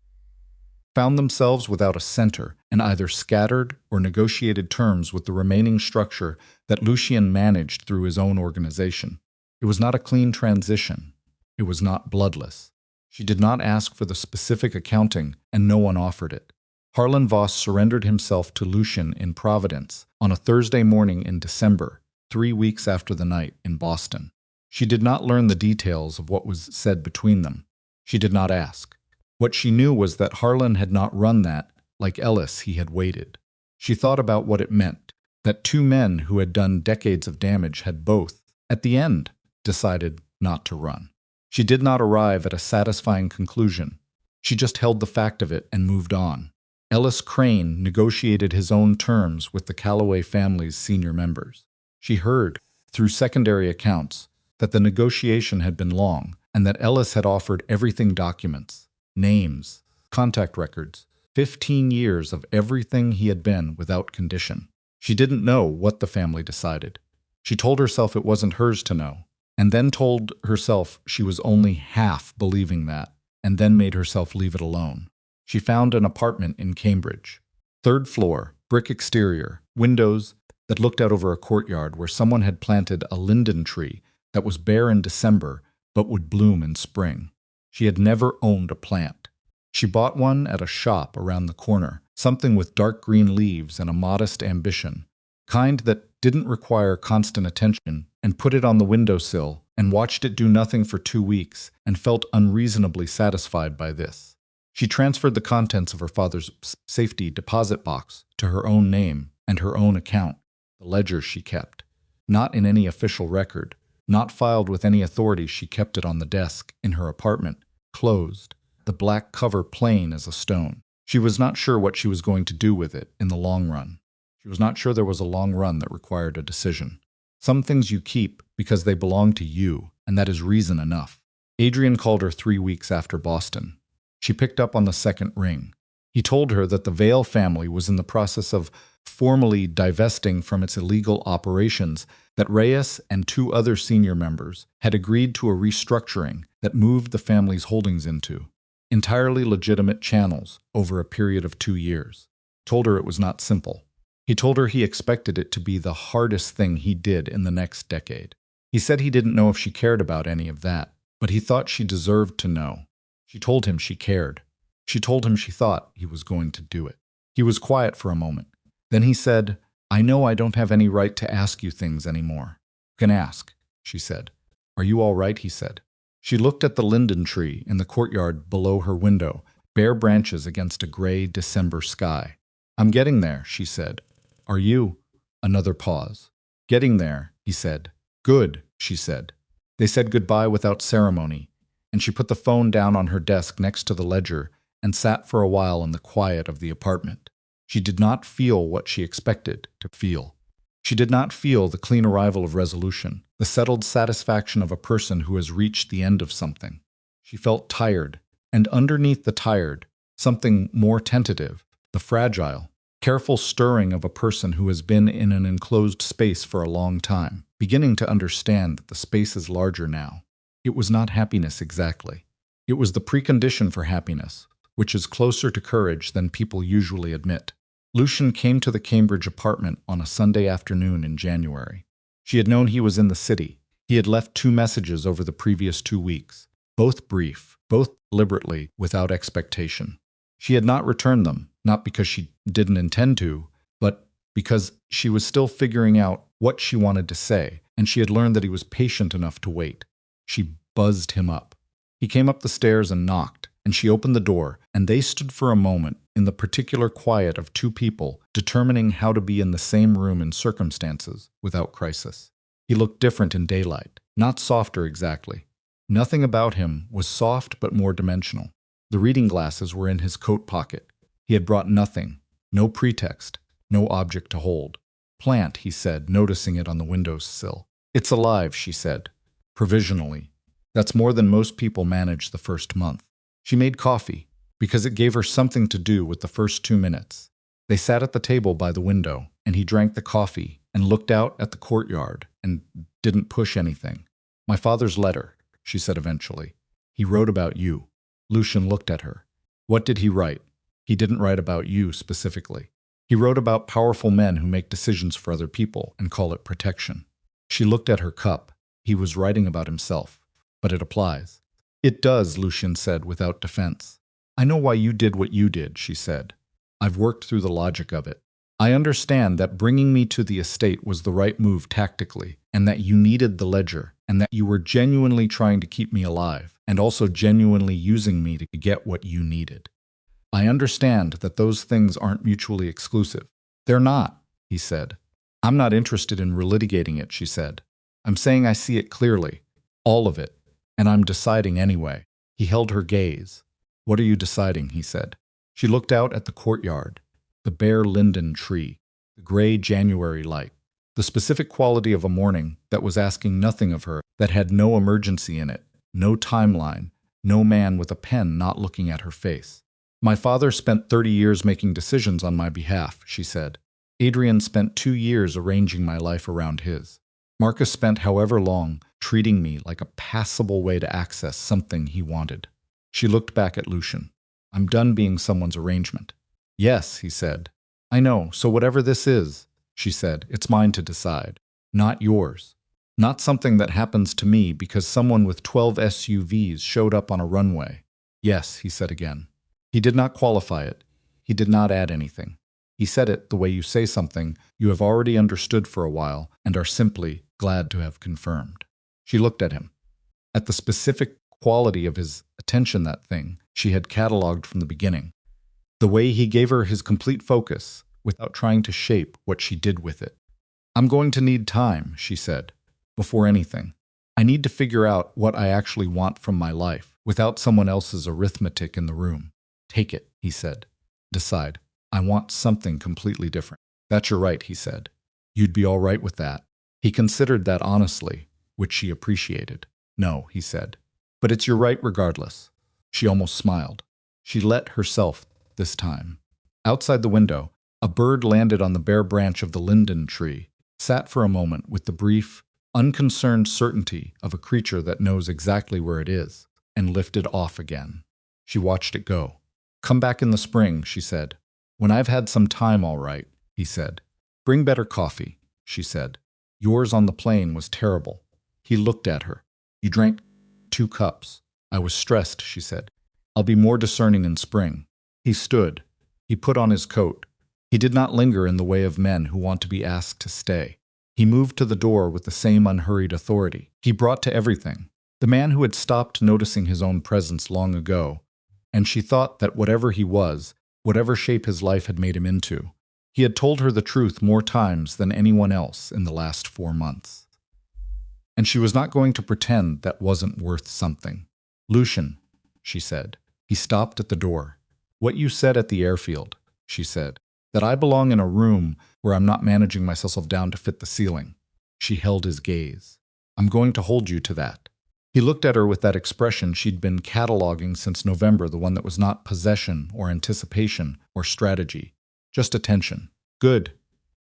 found themselves without a center and either scattered or negotiated terms with the remaining structure that Lucien managed through his own organization. It was not a clean transition. It was not bloodless. She did not ask for the specific accounting, and no one offered it. Harlan Voss surrendered himself to Lucien in Providence on a Thursday morning in December, 3 weeks after the night in Boston. She did not learn the details of what was said between them. She did not ask. What she knew was that Harlan had not run that, like Ellis, he had waited. She thought about what it meant, that 2 men who had done decades of damage had both, at the end, decided not to run. She did not arrive at a satisfying conclusion. She just held the fact of it and moved on. Ellis Crane negotiated his own terms with the Calloway family's senior members. She heard, through secondary accounts, that the negotiation had been long and that Ellis had offered everything: documents, names, contact records, 15 years of everything he had been without condition. She didn't know what the family decided. She told herself it wasn't hers to know, and then told herself she was only half believing that, and then made herself leave it alone. She found an apartment in Cambridge. 3rd floor, brick exterior, windows that looked out over a courtyard where someone had planted a linden tree that was bare in December but would bloom in spring. She had never owned a plant. She bought one at a shop around the corner, something with dark green leaves and a modest ambition, kind that didn't require constant attention, and put it on the windowsill and watched it do nothing for 2 weeks and felt unreasonably satisfied by this. She transferred the contents of her father's safety deposit box to her own name and her own account, the ledger she kept. Not in any official record, not filed with any authority. She kept it on the desk in her apartment, closed, the black cover plain as a stone. She was not sure what she was going to do with it in the long run. She was not sure there was a long run that required a decision. Some things you keep because they belong to you, and that is reason enough. Adrian called her 3 weeks after Boston. She picked up on the second ring. He told her that the Vale family was in the process of formally divesting from its illegal operations, that Reyes and 2 other senior members had agreed to a restructuring that moved the family's holdings into entirely legitimate channels over a period of 2 years. Told her it was not simple. He told her he expected it to be the hardest thing he did in the next decade. He said he didn't know if she cared about any of that, but he thought she deserved to know. She told him she cared. She told him she thought he was going to do it. He was quiet for a moment. Then he said, "I know I don't have any right to ask you things anymore." "You can ask," she said. "Are you all right?" he said. She looked at the linden tree in the courtyard below her window, bare branches against a gray December sky. "I'm getting there," she said. "Are you?" Another pause. "Getting there," he said. "Good," she said. They said goodbye without ceremony, and she put the phone down on her desk next to the ledger and sat for a while in the quiet of the apartment. She did not feel what she expected to feel. She did not feel the clean arrival of resolution, the settled satisfaction of a person who has reached the end of something. She felt tired, and underneath the tired, something more tentative, the fragile, careful stirring of a person who has been in an enclosed space for a long time, beginning to understand that the space is larger now. It was not happiness exactly. It was the precondition for happiness, which is closer to courage than people usually admit. Lucien came to the Cambridge apartment on a Sunday afternoon in January. She had known he was in the city. He had left 2 messages over the previous 2 weeks, both brief, both deliberately, without expectation. She had not returned them, not because she didn't intend to, but because she was still figuring out what she wanted to say, and she had learned that he was patient enough to wait. She buzzed him up. He came up the stairs and knocked, and she opened the door, and they stood for a moment in the particular quiet of 2 people determining how to be in the same room in circumstances without crisis. He looked different in daylight, not softer exactly. Nothing about him was soft but more dimensional. The reading glasses were in his coat pocket. He had brought nothing, no pretext, no object to hold. Plant, he said, noticing it on the windowsill. It's alive, she said, provisionally. That's more than most people manage the first month. She made coffee, because it gave her something to do with the first 2 minutes. They sat at the table by the window, and he drank the coffee and looked out at the courtyard and didn't push anything. My father's letter, she said eventually. He wrote about you. Lucian looked at her. What did he write? He didn't write about you specifically. He wrote about powerful men who make decisions for other people and call it protection. She looked at her cup. He was writing about himself. But it applies. It does, Lucian said without defense. I know why you did what you did, she said. I've worked through the logic of it. I understand that bringing me to the estate was the right move tactically, and that you needed the ledger, and that you were genuinely trying to keep me alive, and also genuinely using me to get what you needed. I understand that those things aren't mutually exclusive. They're not, he said. I'm not interested in relitigating it, she said. I'm saying I see it clearly, all of it, and I'm deciding anyway. He held her gaze. What are you deciding, he said. She looked out at the courtyard, the bare linden tree, the gray January light, the specific quality of a morning that was asking nothing of her, that had no emergency in it, no timeline, no man with a pen not looking at her face. My father spent 30 years making decisions on my behalf, she said. Adrian spent 2 years arranging my life around his. Marcus spent however long treating me like a passable way to access something he wanted. She looked back at Lucian. I'm done being someone's arrangement. Yes, he said. I know, so whatever this is, she said, it's mine to decide, not yours. Not something that happens to me because someone with 12 SUVs showed up on a runway. Yes, he said again. He did not qualify it. He did not add anything. He said it the way you say something you have already understood for a while and are simply glad to have confirmed. She looked at him. At the specific quality of his attention, that thing she had catalogued from the beginning. The way he gave her his complete focus without trying to shape what she did with it. I'm going to need time, she said, before anything. I need to figure out what I actually want from my life without someone else's arithmetic in the room. Take it, he said. Decide. I want something completely different. That's your right, he said. You'd be all right with that. He considered that honestly, which she appreciated. No, he said. But it's your right regardless. She almost smiled. She let herself this time. Outside the window, a bird landed on the bare branch of the linden tree, sat for a moment with the brief, unconcerned certainty of a creature that knows exactly where it is, and lifted off again. She watched it go. Come back in the spring, she said. When I've had some time, all right, he said. Bring better coffee, she said. Yours on the plane was terrible. He looked at her. You drank 2 cups. I was stressed, she said. I'll be more discerning in spring. He stood. He put on his coat. He did not linger in the way of men who want to be asked to stay. He moved to the door with the same unhurried authority he brought to everything. The man who had stopped noticing his own presence long ago, and she thought that whatever he was, whatever shape his life had made him into, he had told her the truth more times than anyone else in the last 4 months. And she was not going to pretend that wasn't worth something. Lucian, she said. He stopped at the door. What you said at the airfield, she said. That I belong in a room where I'm not managing myself down to fit the ceiling. She held his gaze. I'm going to hold you to that. He looked at her with that expression she'd been cataloging since November, the one that was not possession or anticipation or strategy, just attention. Good,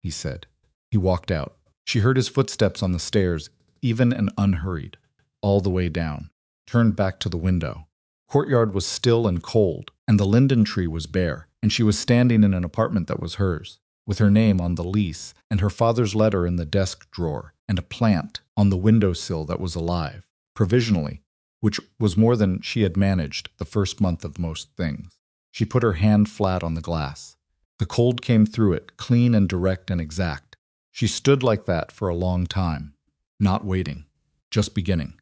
he said. He walked out. She heard his footsteps on the stairs, even and unhurried, all the way down, turned back to the window. Courtyard was still and cold, and the linden tree was bare, and she was standing in an apartment that was hers, with her name on the lease and her father's letter in the desk drawer, and a plant on the windowsill that was alive, provisionally, which was more than she had managed the first month of most things. She put her hand flat on the glass. The cold came through it, clean and direct and exact. She stood like that for a long time, not waiting, just beginning.